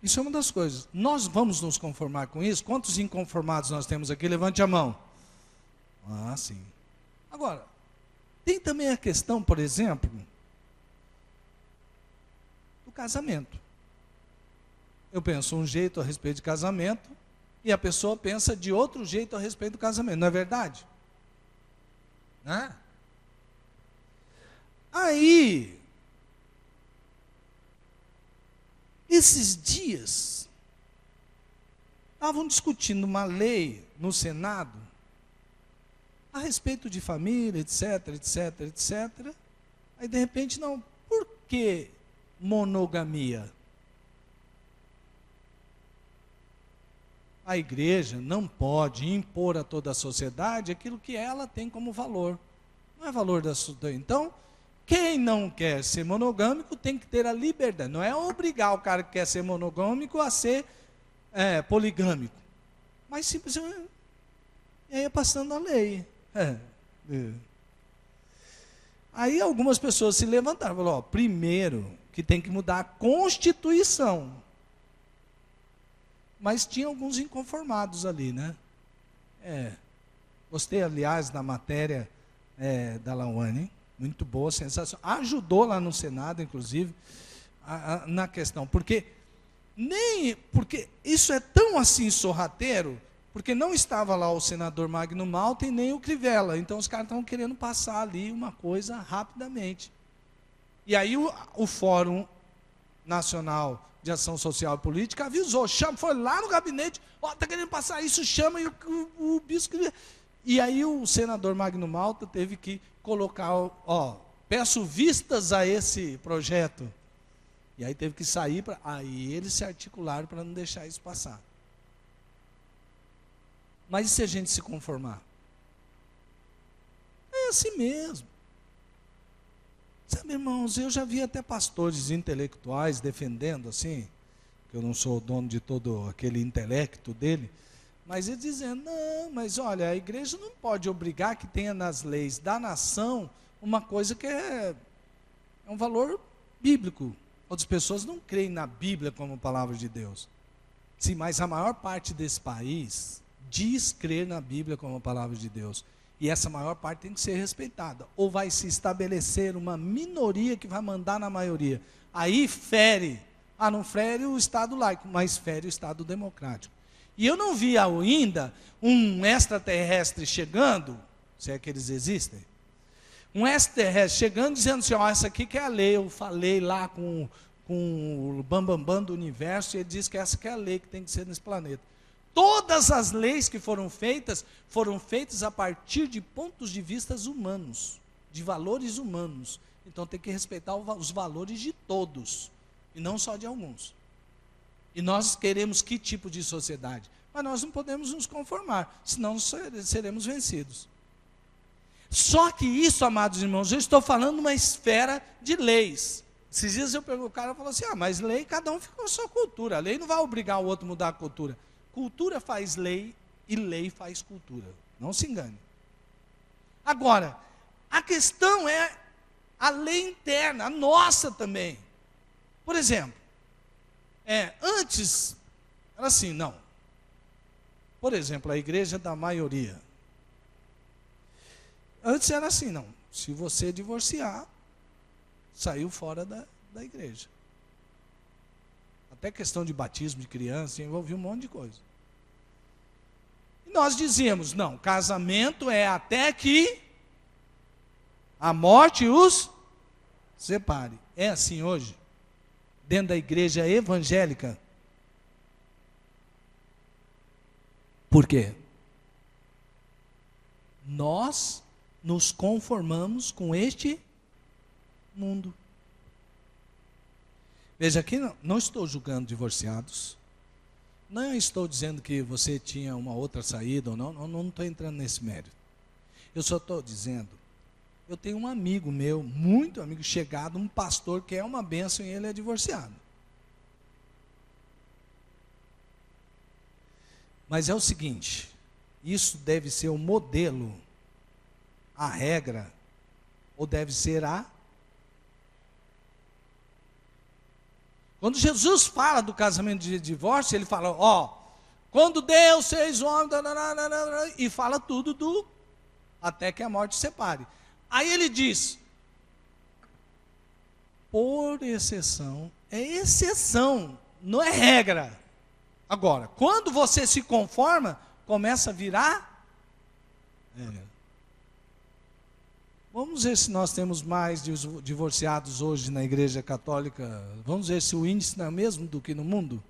isso é uma das coisas. Nós vamos nos conformar com isso? Quantos inconformados nós temos aqui? Levante a mão. Sim. Agora, tem também a questão, por exemplo, do casamento. Eu penso um jeito a respeito de casamento e a pessoa pensa de outro jeito a respeito do casamento. Não é verdade? Né? Aí, esses dias, estavam discutindo uma lei no Senado a respeito de família, etc, etc, etc. Aí, de repente, não, por que monogamia? A igreja não pode impor a toda a sociedade aquilo que ela tem como valor. Não é valor da sociedade. Então, quem não quer ser monogâmico tem que ter a liberdade. Não é obrigar o cara que quer ser monogâmico a ser poligâmico. Mas simplesmente, e aí é passando a lei. Aí algumas pessoas se levantaram e falaram, primeiro que tem que mudar a Constituição. Mas tinha alguns inconformados ali, né? Gostei, aliás, da matéria da Lawane, muito boa, sensacional. Ajudou lá no Senado, inclusive, na questão. Porque isso é tão assim sorrateiro, porque não estava lá o senador Magno Malta e nem o Crivella. Então os caras estavam querendo passar ali uma coisa rapidamente. E aí o Fórum Nacional de Ação Social e Política avisou, foi lá no gabinete, está querendo passar isso, chama, e o bispo... E aí o senador Magno Malta teve que colocar, peço vistas a esse projeto. E aí teve que sair, aí eles se articularam para não deixar isso passar. Mas e se a gente se conformar? É assim mesmo. Sabe, irmãos, eu já vi até pastores intelectuais defendendo assim, que eu não sou o dono de todo aquele intelecto dele, mas ele dizendo, não, mas olha, a igreja não pode obrigar que tenha nas leis da nação uma coisa que é um valor bíblico. Outras pessoas não creem na Bíblia como palavra de Deus. Sim, mas a maior parte desse país diz crer na Bíblia como palavra de Deus. E essa maior parte tem que ser respeitada. Ou vai se estabelecer uma minoria que vai mandar na maioria. Aí fere. Não fere o Estado laico, mas fere o Estado democrático. E eu não vi ainda um extraterrestre chegando, se é que eles existem, um extraterrestre chegando dizendo assim, essa aqui que é a lei, eu falei lá com o bambambam do universo, e ele diz que essa que é a lei que tem que ser nesse planeta. Todas as leis que foram feitas a partir de pontos de vista humanos, de valores humanos. Então tem que respeitar os valores de todos, e não só de alguns. E nós queremos que tipo de sociedade? Mas nós não podemos nos conformar, senão seremos vencidos. Só que isso, amados irmãos, eu estou falando de uma esfera de leis. Esses dias eu perguntei, o cara falou assim, mas lei, cada um fica com a sua cultura. A lei não vai obrigar o outro a mudar a cultura. Cultura faz lei e lei faz cultura. Não se engane. Agora, a questão é a lei interna, a nossa também. Por exemplo, antes, era assim, não. Por exemplo, a igreja da maioria. Antes era assim, não. Se você divorciar, saiu fora da igreja. Até questão de batismo de criança, envolvia um monte de coisa. E nós dizíamos, não, casamento é até que a morte os separe. É assim hoje? Dentro da igreja evangélica? Por quê? Nós nos conformamos com este mundo. Veja aqui, não estou julgando divorciados, não estou dizendo que você tinha uma outra saída ou não estou entrando nesse mérito. Eu só estou dizendo, eu tenho um amigo meu, muito amigo, chegado, um pastor que é uma bênção e ele é divorciado. Mas é o seguinte, isso deve ser o modelo, a regra, ou deve ser Quando Jesus fala do casamento de divórcio, ele fala, quando Deus fez o homem, e fala tudo até que a morte separe. Aí ele diz, por exceção, é exceção, não é regra. Agora, quando você se conforma, começa a virar regra. Vamos ver se nós temos mais divorciados hoje na igreja católica. Vamos ver se o índice não é o mesmo do que no mundo.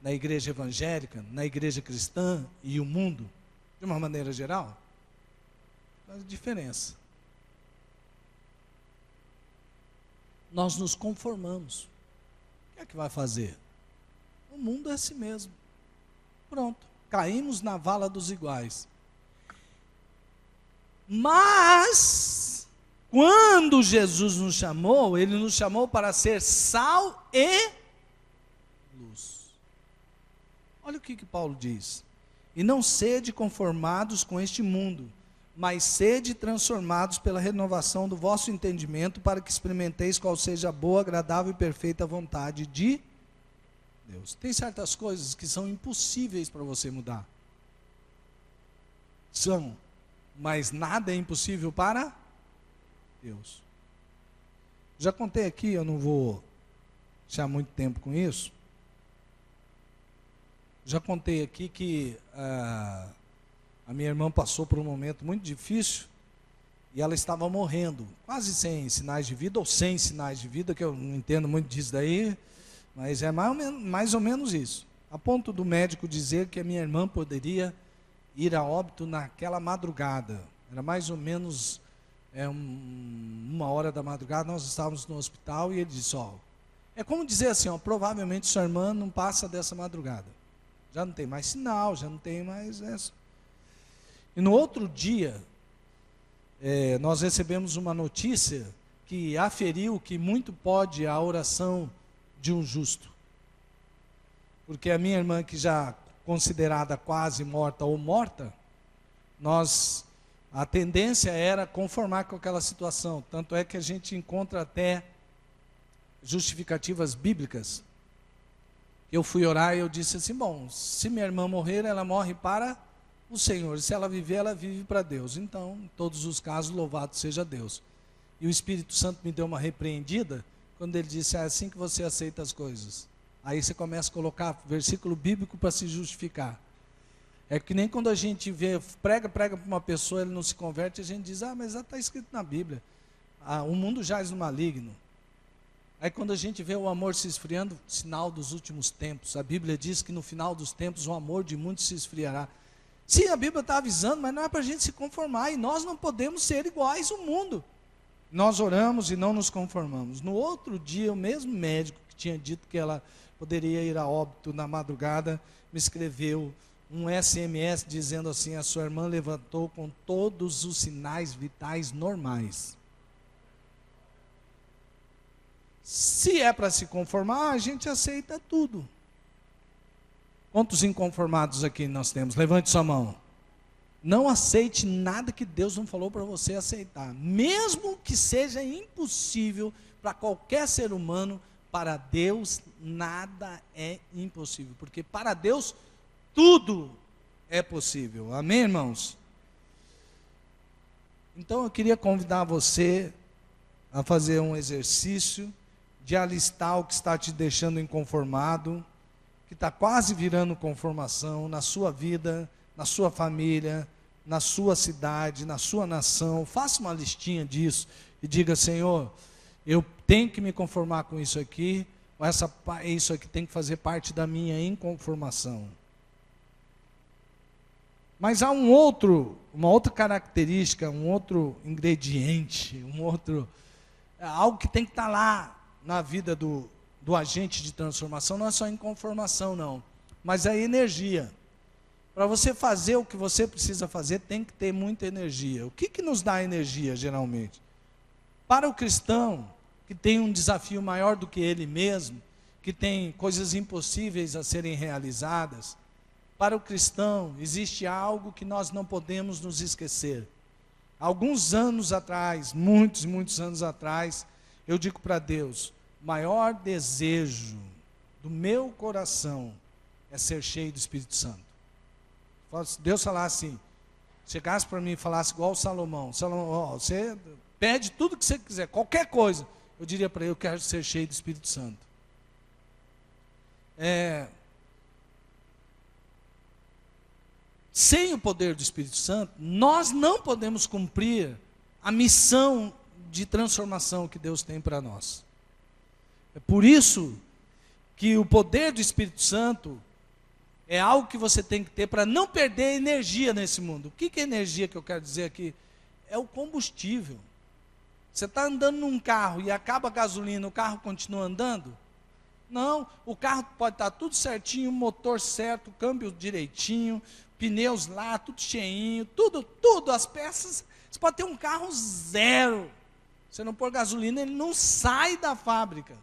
Na igreja evangélica, na igreja cristã e o mundo, de uma maneira geral. Faz diferença. Nós nos conformamos. O que é que vai fazer? O mundo é assim mesmo. Pronto. Caímos na vala dos iguais. Mas, quando Jesus nos chamou, Ele nos chamou para ser sal e luz. Olha o que Paulo diz. E não sede conformados com este mundo, mas sede transformados pela renovação do vosso entendimento, para que experimenteis qual seja a boa, agradável e perfeita vontade de Deus. Tem certas coisas que são impossíveis para você mudar. São. Mas nada é impossível para Deus. Já contei aqui, eu não vou deixar muito tempo com isso. Já contei aqui que a minha irmã passou por um momento muito difícil e ela estava morrendo, quase sem sinais de vida ou sem sinais de vida, que eu não entendo muito disso daí, mas é mais ou menos isso. A ponto do médico dizer que a minha irmã poderia ir a óbito naquela madrugada. Era mais ou menos 1h da madrugada, nós estávamos no hospital e ele disse, é como dizer assim, provavelmente sua irmã não passa dessa madrugada. Já não tem mais sinal, já não tem mais essa. E no outro dia, nós recebemos uma notícia que aferiu que muito pode a oração de um justo. Porque a minha irmã, que já considerada quase morta ou morta, a tendência era conformar com aquela situação. Tanto é que a gente encontra até justificativas bíblicas. Eu fui orar e eu disse assim, bom, se minha irmã morrer, ela morre para o Senhor. Se ela viver, ela vive para Deus. Então, em todos os casos, louvado seja Deus. E o Espírito Santo me deu uma repreendida, quando ele disse, é assim que você aceita as coisas. Aí você começa a colocar versículo bíblico para se justificar. É que nem quando a gente vê, prega para uma pessoa, ele não se converte, a gente diz, mas já está escrito na Bíblia. O mundo jaz no maligno. Aí quando a gente vê o amor se esfriando, sinal dos últimos tempos. A Bíblia diz que no final dos tempos o amor de muitos se esfriará. Sim, a Bíblia está avisando, mas não é para a gente se conformar. E nós não podemos ser iguais ao mundo. Nós oramos e não nos conformamos. No outro dia, o mesmo médico que tinha dito que ela poderia ir a óbito na madrugada, me escreveu um SMS dizendo assim, a sua irmã levantou com todos os sinais vitais normais. Se é para se conformar, a gente aceita tudo. Quantos inconformados aqui nós temos? Levante sua mão. Não aceite nada que Deus não falou para você aceitar. Mesmo que seja impossível para qualquer ser humano, para Deus nada é impossível. Porque para Deus tudo é possível. Amém, irmãos? Então eu queria convidar você a fazer um exercício de alistar o que está te deixando inconformado, que está quase virando conformação na sua vida, na sua família, na sua cidade, na sua nação. Faça uma listinha disso e diga, Senhor, eu tenho que me conformar com isso aqui, isso aqui tem que fazer parte da minha inconformação. Mas há uma outra característica, um outro ingrediente, algo que tem que estar lá na vida do agente de transformação. Não é só inconformação, não, mas é energia. Para você fazer o que você precisa fazer, tem que ter muita energia. O que nos dá energia, geralmente? Para o cristão, que tem um desafio maior do que ele mesmo, que tem coisas impossíveis a serem realizadas, para o cristão, existe algo que nós não podemos nos esquecer. Alguns anos atrás, muitos anos atrás, eu digo para Deus, o maior desejo do meu coração é ser cheio do Espírito Santo. Se Deus falasse assim, chegasse para mim e falasse igual o Salomão, você pede tudo que você quiser, qualquer coisa, eu diria para ele, eu quero ser cheio do Espírito Santo. Sem o poder do Espírito Santo, nós não podemos cumprir a missão de transformação que Deus tem para nós. É por isso que o poder do Espírito Santo é algo que você tem que ter para não perder energia nesse mundo. O que é energia que eu quero dizer aqui? É o combustível. Você está andando num carro e acaba a gasolina, o carro continua andando? Não, o carro pode estar tudo certinho, motor certo, câmbio direitinho, pneus lá, tudo cheinho, tudo, as peças. Você pode ter um carro zero. Você não pôr gasolina, ele não sai da fábrica.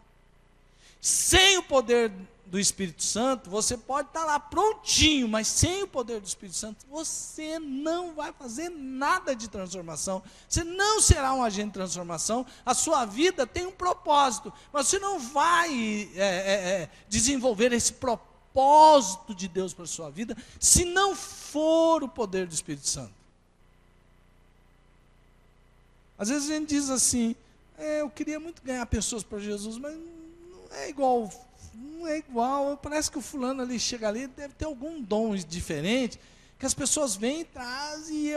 Sem o poder do Espírito Santo, você pode estar lá prontinho, mas sem o poder do Espírito Santo, você não vai fazer nada de transformação. Você não será um agente de transformação. A sua vida tem um propósito, mas você não vai desenvolver esse propósito de Deus para a sua vida, se não for o poder do Espírito Santo. Às vezes a gente diz assim, eu queria muito ganhar pessoas para Jesus, mas não é igual, parece que o fulano ali chega ali, deve ter algum dom diferente, que as pessoas vêm e trazem,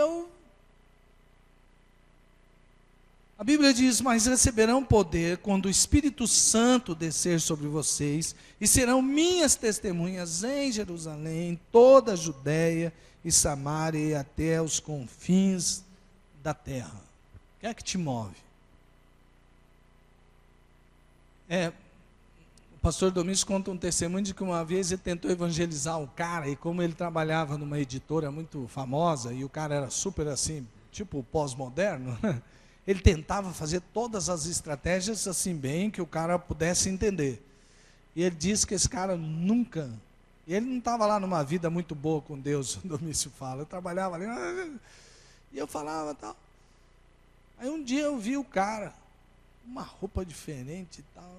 A Bíblia diz, mas receberão poder quando o Espírito Santo descer sobre vocês, e serão minhas testemunhas em Jerusalém, em toda a Judéia e Samaria e até os confins da terra. O que é que te move? pastor Domingos conta um testemunho de que uma vez ele tentou evangelizar um cara, e como ele trabalhava numa editora muito famosa, e o cara era super assim, tipo pós-moderno, ele tentava fazer todas as estratégias assim bem, que o cara pudesse entender. E ele disse que esse cara nunca, ele não estava lá numa vida muito boa com Deus, o Domingos fala, eu trabalhava ali, e eu falava tal. Aí um dia eu vi o cara, uma roupa diferente e tal.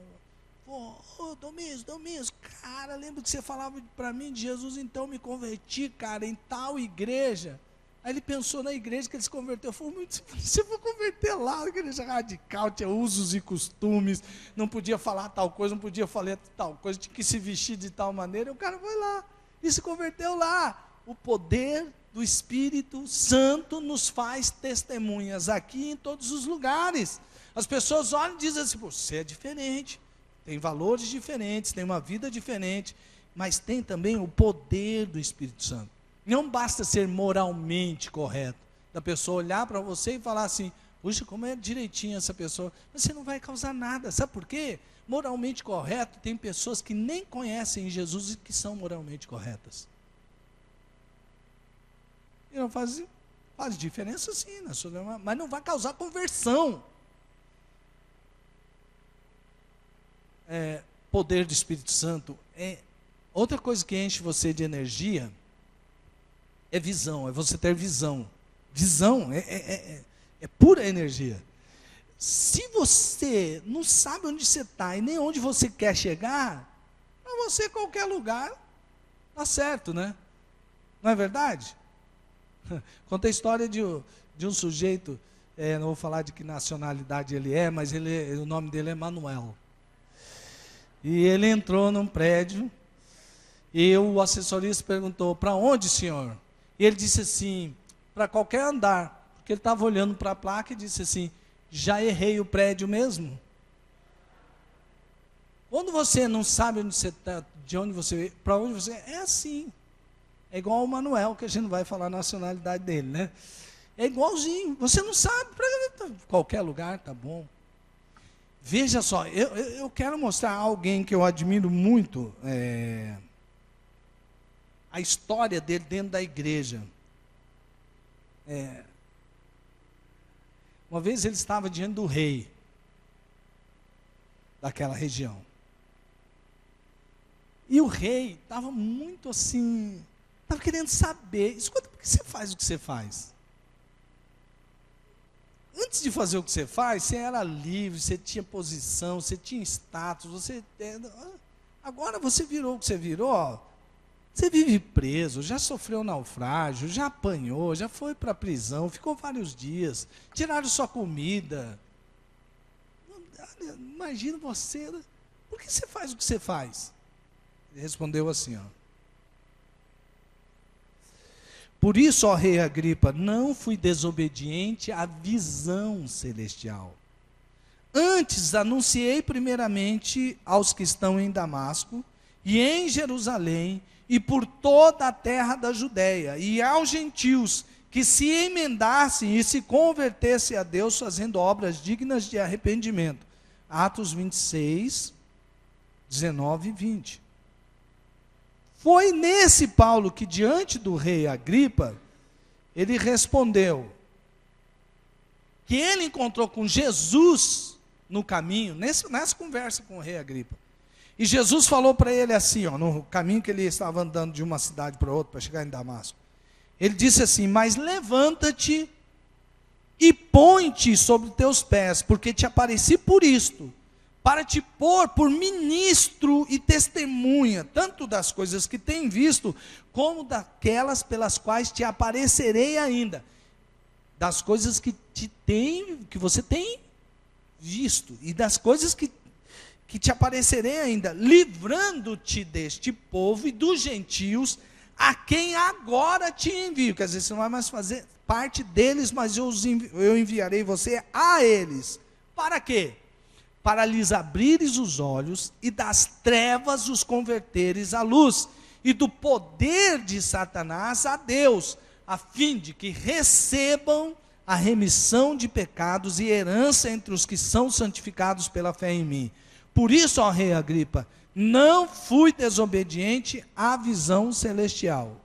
Ô, Domingos, cara, lembra que você falava para mim de Jesus, então me converti, cara, em tal igreja. Aí ele pensou na igreja que ele se converteu. Eu falei, você foi converter lá, igreja radical, tinha usos e costumes, não podia falar tal coisa, não podia falar tal coisa, tinha que se vestir de tal maneira. E o cara foi lá e se converteu lá. O poder do Espírito Santo nos faz testemunhas aqui em todos os lugares. As pessoas olham e dizem assim, você é diferente, tem valores diferentes, tem uma vida diferente, mas tem também o poder do Espírito Santo. Não basta ser moralmente correto, da pessoa olhar para você e falar assim, puxa, como é direitinho essa pessoa, mas você não vai causar nada, sabe por quê? Moralmente correto, tem pessoas que nem conhecem Jesus e que são moralmente corretas. E não faz diferença sim, mas não vai causar conversão. Poder do Espírito Santo, outra coisa que enche você de energia, é visão, é você ter visão. Visão é pura energia. Se você não sabe onde você está e nem onde você quer chegar, para você qualquer lugar está certo, né? Não é verdade? Conta a história de um sujeito, não vou falar de que nacionalidade ele é, mas o nome dele é Manuel. E ele entrou num prédio e o assessorista perguntou, para onde, senhor? E ele disse assim, para qualquer andar, porque ele estava olhando para a placa e disse assim, já errei o prédio mesmo? Quando você não sabe onde você está, de onde você, para onde você, é assim. É igual o Manuel, que a gente não vai falar a nacionalidade dele, né? É igualzinho, você não sabe, para qualquer lugar tá bom. Veja só, eu quero mostrar alguém que eu admiro muito, a história dele dentro da igreja. Uma vez ele estava diante do rei daquela região. E o rei estava muito assim, estava querendo saber, escuta, por que você faz o que você faz? Antes de fazer o que você faz, você era livre, você tinha posição, você tinha status, agora você virou o que você virou, ó, você vive preso, já sofreu naufrágio, já apanhou, já foi para a prisão, ficou vários dias, tiraram sua comida. Imagina você, por que você faz o que você faz? Ele respondeu assim, ó. Por isso, ó rei Agripa, não fui desobediente à visão celestial. Antes anunciei primeiramente aos que estão em Damasco e em Jerusalém e por toda a terra da Judéia e aos gentios que se emendassem e se convertessem a Deus fazendo obras dignas de arrependimento. Atos 26, 19 e 20. Foi nesse Paulo que, diante do rei Agripa, ele respondeu que ele encontrou com Jesus no caminho, nessa conversa com o rei Agripa. E Jesus falou para ele assim, ó, no caminho que ele estava andando de uma cidade para outra, para chegar em Damasco. Ele disse assim, mas levanta-te e põe-te sobre teus pés, porque te apareci por isto, para te pôr por ministro e testemunha, tanto das coisas que tem visto, como daquelas pelas quais te aparecerei ainda, das coisas que você tem visto, e das coisas que te aparecerei ainda, livrando-te deste povo e dos gentios, a quem agora te envio. Quer dizer, você não vai mais fazer parte deles, mas eu enviarei você a eles. Para quê? Para lhes abrires os olhos e das trevas os converteres à luz, e do poder de Satanás a Deus, a fim de que recebam a remissão de pecados e herança entre os que são santificados pela fé em mim. Por isso, ó rei Agripa, não fui desobediente à visão celestial.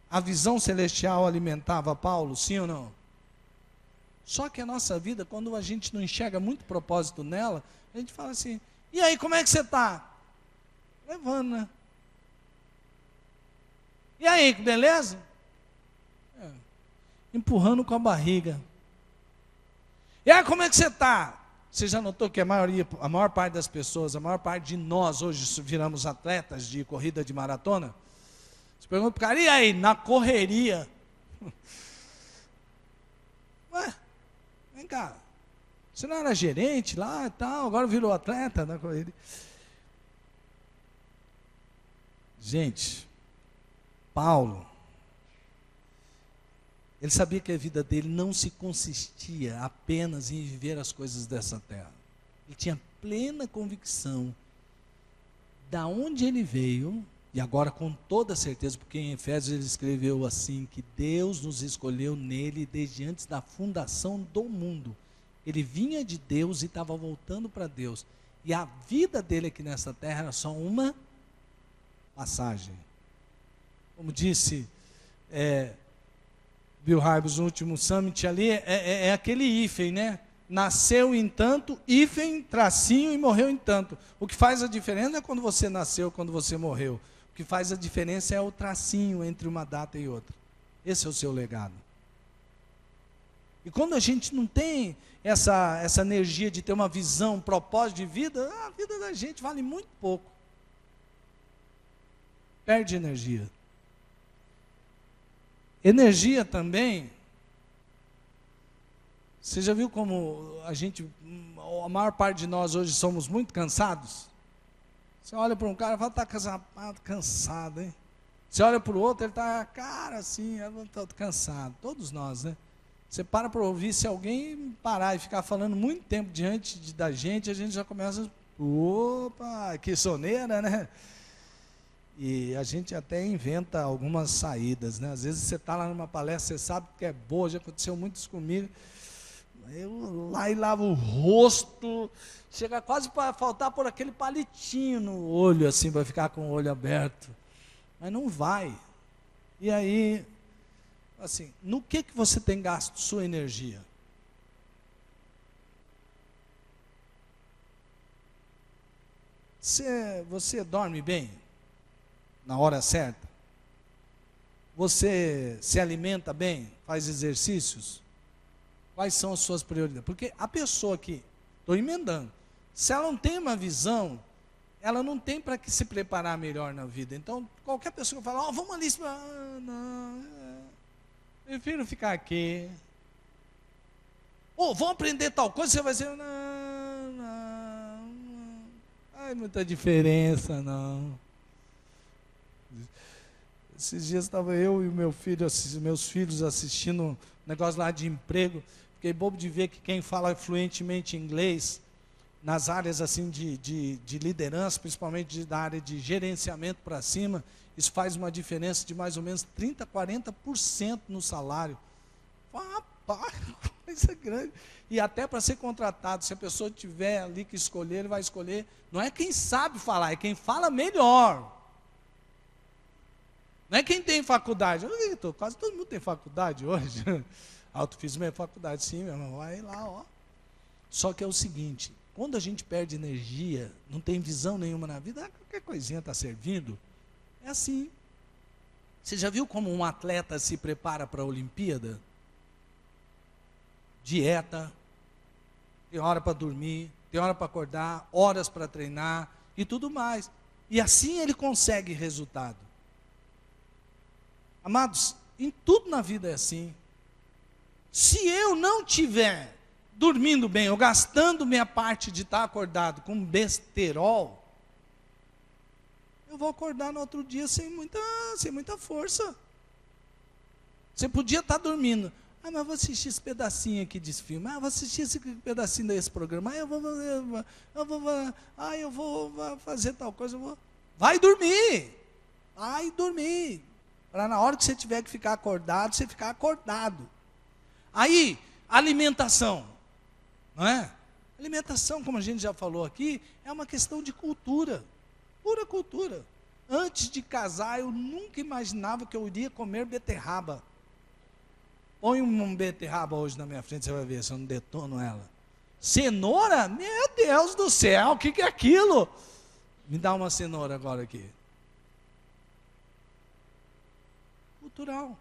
A visão celestial alimentava Paulo, sim ou não? Só que a nossa vida, quando a gente não enxerga muito propósito nela, a gente fala assim, e aí, como é que você está? Levando, né? E aí, beleza? Empurrando com a barriga. E aí, como é que você está? Você já notou que a maior parte das pessoas, a maior parte de nós hoje viramos atletas de corrida de maratona? Você pergunta para o cara, e aí, na correria? Ué, vem cá, você não era gerente lá e tal, agora virou atleta na correria? Gente, Paulo, ele sabia que a vida dele não se consistia apenas em viver as coisas dessa terra. Ele tinha plena convicção da onde ele veio, e agora com toda certeza, porque em Efésios ele escreveu assim, que Deus nos escolheu nele desde antes da fundação do mundo. Ele vinha de Deus e estava voltando para Deus. E a vida dele aqui nessa terra era só uma passagem. Como disse Bill Hybels no último summit ali, é aquele hífen, né? Nasceu em tanto, hífen, tracinho e morreu em tanto. O que faz a diferença não é quando você nasceu, quando você morreu. O que faz a diferença é o tracinho entre uma data e outra. Esse é o seu legado. E quando a gente não tem essa energia de ter uma visão, um propósito de vida, a vida da gente vale muito pouco. Perde energia. Energia também, você já viu como a maior parte de nós hoje somos muito cansados? Você olha para um cara e fala, está cansado, hein? Você olha para o outro, ele está, cara, assim, eu estou cansado. Todos nós, né? Você para ouvir, se alguém parar e ficar falando muito tempo diante da gente, a gente já começa, opa, que soneira, né? E a gente até inventa algumas saídas, né? Às vezes você está lá numa palestra, você sabe que é boa, já aconteceu muito isso comigo. Eu lá e lavo o rosto, chega quase para faltar por aquele palitinho no olho, assim, para ficar com o olho aberto. Mas não vai. E aí, assim, no que você tem gasto sua energia? Você dorme bem? Na hora certa? Você se alimenta bem? Faz exercícios? Quais são as suas prioridades? Porque a pessoa que, estou emendando, se ela não tem uma visão, ela não tem para que se preparar melhor na vida. Então, qualquer pessoa que fala, vamos ali, prefiro ficar aqui. Vamos aprender tal coisa, você vai dizer, não faz muita diferença, não. Esses dias estava eu e meus filhos assistindo um negócio lá de emprego. Fiquei bobo de ver que quem fala fluentemente inglês, nas áreas assim de liderança, principalmente da área de gerenciamento para cima, isso faz uma diferença de mais ou menos 30%, 40% no salário. Rapaz, coisa grande. E até para ser contratado, se a pessoa tiver ali que escolher, ele vai escolher, não é quem sabe falar, é quem fala melhor. Não é quem tem faculdade. Quase todo mundo tem faculdade hoje. Autofismo é faculdade, sim, meu irmão. Vai lá, ó. Só que é o seguinte, quando a gente perde energia, não tem visão nenhuma na vida, qualquer coisinha está servindo. É assim. Você já viu como um atleta se prepara para a Olimpíada? Dieta, tem hora para dormir, tem hora para acordar, horas para treinar e tudo mais. E assim ele consegue resultado. Amados, em tudo na vida é assim. Se eu não tiver dormindo bem, ou gastando minha parte de estar acordado com besterol, eu vou acordar no outro dia sem muita força. Você podia estar dormindo. Mas vou assistir esse pedacinho aqui desse filme. Vou assistir esse pedacinho desse programa. Eu vou fazer tal coisa. Vai dormir. Vai dormir. Para na hora que você tiver que ficar acordado, você ficar acordado. Aí, alimentação. Não é? Alimentação, como a gente já falou aqui, é uma questão de cultura, pura cultura. Antes de casar, eu nunca imaginava que eu iria comer beterraba. Põe uma beterraba hoje na minha frente, você vai ver se eu não detono ela. Cenoura? Meu Deus do céu, o que é aquilo? Me dá uma cenoura agora aqui. Cultural.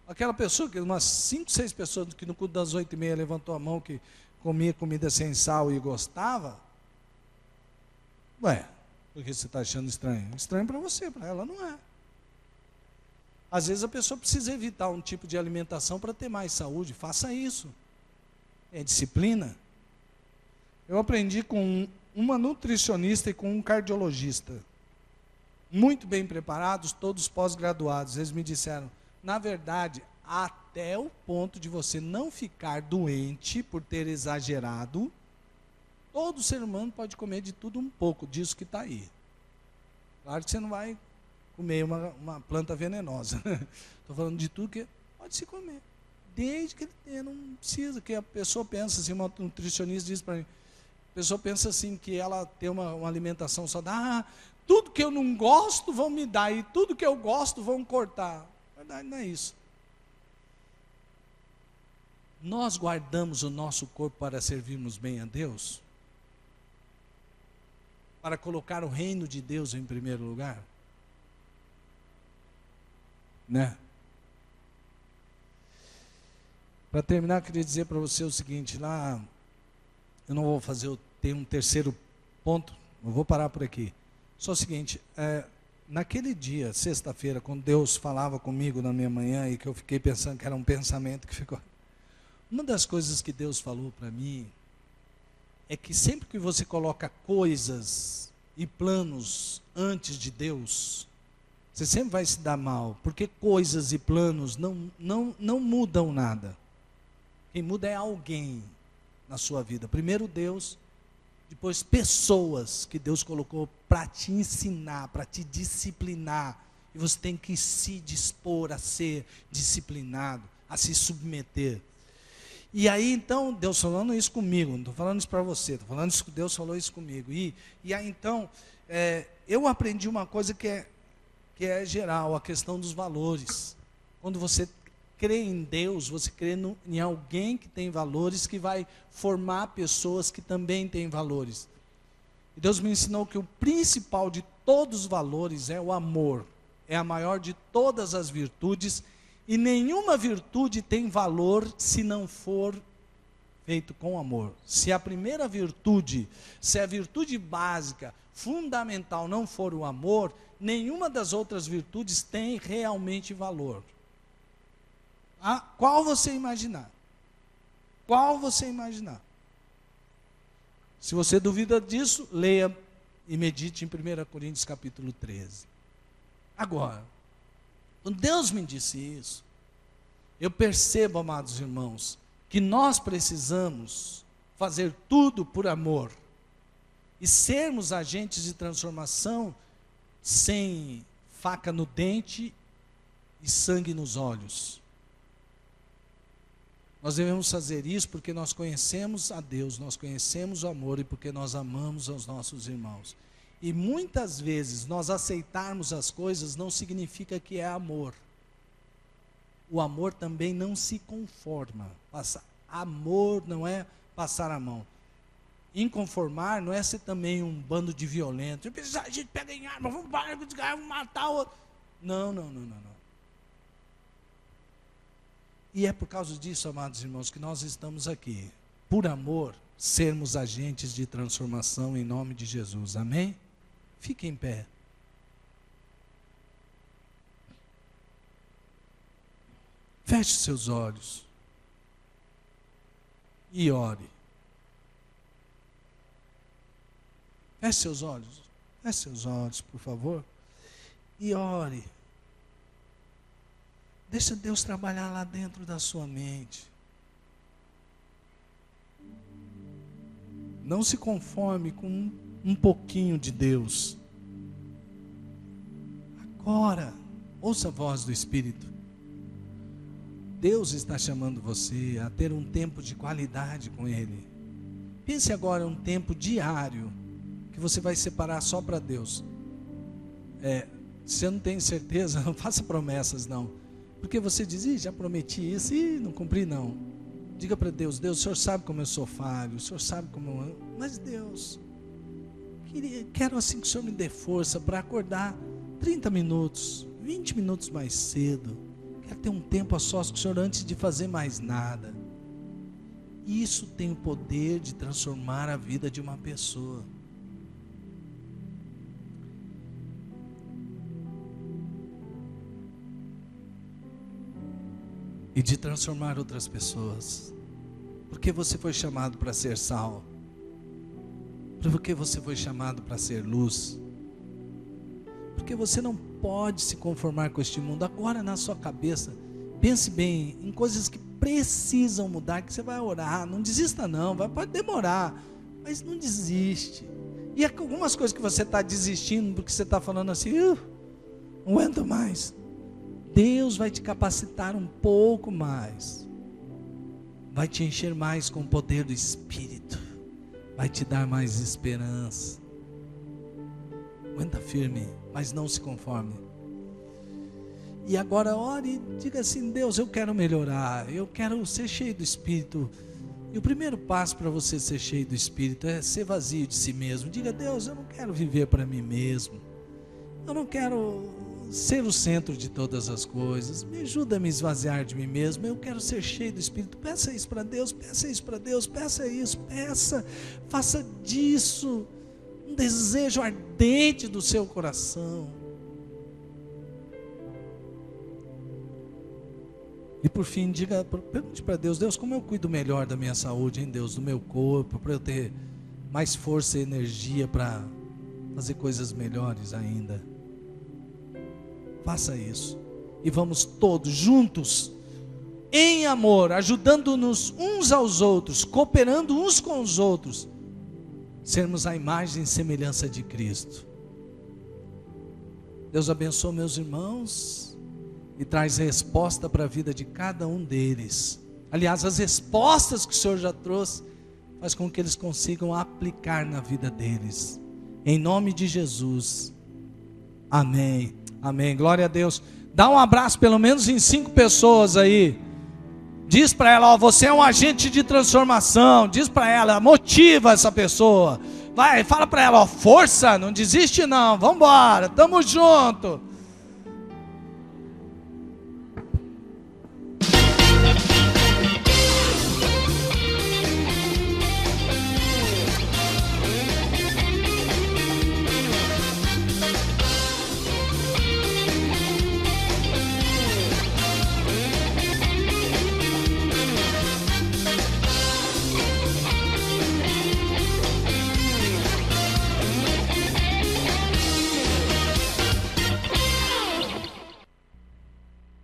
Aquela pessoa, umas 5, 6 pessoas que no culto das 8h30 levantou a mão, que comia comida sem sal e gostava. Ué, por que você está achando estranho? Estranho para você, para ela não é. Às vezes a pessoa precisa evitar um tipo de alimentação para ter mais saúde. Faça isso. É disciplina. Eu aprendi com uma nutricionista e com um cardiologista. Muito bem preparados, todos pós-graduados. Eles me disseram, na verdade, até o ponto de você não ficar doente por ter exagerado, todo ser humano pode comer de tudo um pouco disso que está aí. Claro que você não vai comer uma planta venenosa. Estou falando de tudo que pode se comer. Desde que ele tenha, não precisa. Que a pessoa pensa assim, uma nutricionista diz para mim, a pessoa pensa assim, que ela tem uma alimentação só, tudo que eu não gosto vão me dar, e tudo que eu gosto vão cortar. Na verdade, não é isso. Nós guardamos o nosso corpo para servirmos bem a Deus? Para colocar o reino de Deus em primeiro lugar? Né? Para terminar, eu queria dizer para você o seguinte, lá, eu não vou fazer, tem um terceiro ponto, eu vou parar por aqui. Só o seguinte, naquele dia, sexta-feira, quando Deus falava comigo na minha manhã, e que eu fiquei pensando que era um pensamento que ficou... Uma das coisas que Deus falou para mim, é que sempre que você coloca coisas e planos antes de Deus, você sempre vai se dar mal, porque coisas e planos não mudam nada. Quem muda é alguém na sua vida. Primeiro Deus, depois pessoas que Deus colocou para te ensinar, para te disciplinar. E você tem que se dispor a ser disciplinado, a se submeter. E aí então, Deus falando isso comigo, não estou falando isso para você, estou falando isso que Deus falou isso comigo. E aí então, eu aprendi uma coisa que é geral, a questão dos valores. Quando você crê em Deus, você crê em alguém que tem valores, que vai formar pessoas que também têm valores. E Deus me ensinou que o principal de todos os valores é o amor. É a maior de todas as virtudes, e nenhuma virtude tem valor se não for feito com amor. Se a primeira virtude, se a virtude básica, fundamental não for o amor, nenhuma das outras virtudes tem realmente valor. Qual você imaginar? Qual você imaginar? Se você duvida disso, leia e medite em 1 Coríntios capítulo 13. Agora, quando Deus me disse isso, eu percebo, amados irmãos, que nós precisamos fazer tudo por amor e sermos agentes de transformação sem faca no dente e sangue nos olhos. Nós devemos fazer isso porque nós conhecemos a Deus, nós conhecemos o amor e porque nós amamos aos nossos irmãos. E muitas vezes nós aceitarmos as coisas não significa que é amor. O amor também não se conforma. Amor não é passar a mão. Inconformar não é ser também um bando de violentos. A gente pega em arma, vamos matar o outro. Não. E é por causa disso, amados irmãos, que nós estamos aqui. Por amor, sermos agentes de transformação em nome de Jesus. Amém? Fique em pé. Feche seus olhos. E ore. Feche seus olhos. Feche seus olhos, por favor. E ore. Deixa Deus trabalhar lá dentro da sua mente. Não se conforme com um pouquinho de Deus. Agora, ouça a voz do Espírito. Deus está chamando você a ter um tempo de qualidade com Ele. Pense agora um tempo diário que você vai separar só para Deus. Se eu não tenho certeza, não faça promessas não. Porque você diz, já prometi isso e não cumpri não. Diga para Deus, Deus, o Senhor sabe como eu sou falho, o Senhor sabe como eu amo. Mas Deus, quero assim que o Senhor me dê força para acordar 30 minutos, 20 minutos mais cedo. Quero ter um tempo a sós com o Senhor antes de fazer mais nada. Isso tem o poder de transformar a vida de uma pessoa. E de transformar outras pessoas. Porque você foi chamado para ser sal. Porque você foi chamado para ser luz. Porque você não pode se conformar com este mundo. Agora na sua cabeça, pense bem em coisas que precisam mudar, que você vai orar. Não desista não, pode demorar, mas não desiste. E algumas coisas que você está desistindo, porque você está falando assim, não aguento mais. Deus vai te capacitar um pouco mais. Vai te encher mais com o poder do Espírito. Vai te dar mais esperança. Aguenta firme, mas não se conforme. E agora ore e diga assim, Deus, eu quero melhorar, eu quero ser cheio do Espírito. E o primeiro passo para você ser cheio do Espírito é ser vazio de si mesmo. Diga, Deus, eu não quero viver para mim mesmo. Eu não quero ser o centro de todas as coisas. Me ajuda a me esvaziar de mim mesmo. Eu quero ser cheio do Espírito. Peça isso para Deus, peça isso para Deus, peça isso, peça. Faça disso um desejo ardente do seu coração. E por fim, pergunte para Deus, Deus, como eu cuido melhor da minha saúde, hein, Deus, do meu corpo, para eu ter mais força e energia para fazer coisas melhores ainda. Faça isso. E vamos todos juntos, em amor, ajudando-nos uns aos outros, cooperando uns com os outros, sermos a imagem e semelhança de Cristo. Deus abençoe meus irmãos e traz resposta para a vida de cada um deles. Aliás, as respostas que o Senhor já trouxe, faz com que eles consigam aplicar na vida deles. Em nome de Jesus. Amém. Amém. Glória a Deus. Dá um abraço pelo menos em 5 pessoas aí. Diz para ela, você é um agente de transformação. Diz para ela, motiva essa pessoa. Vai, fala para ela, força, não desiste não. Vamos embora, tamo junto.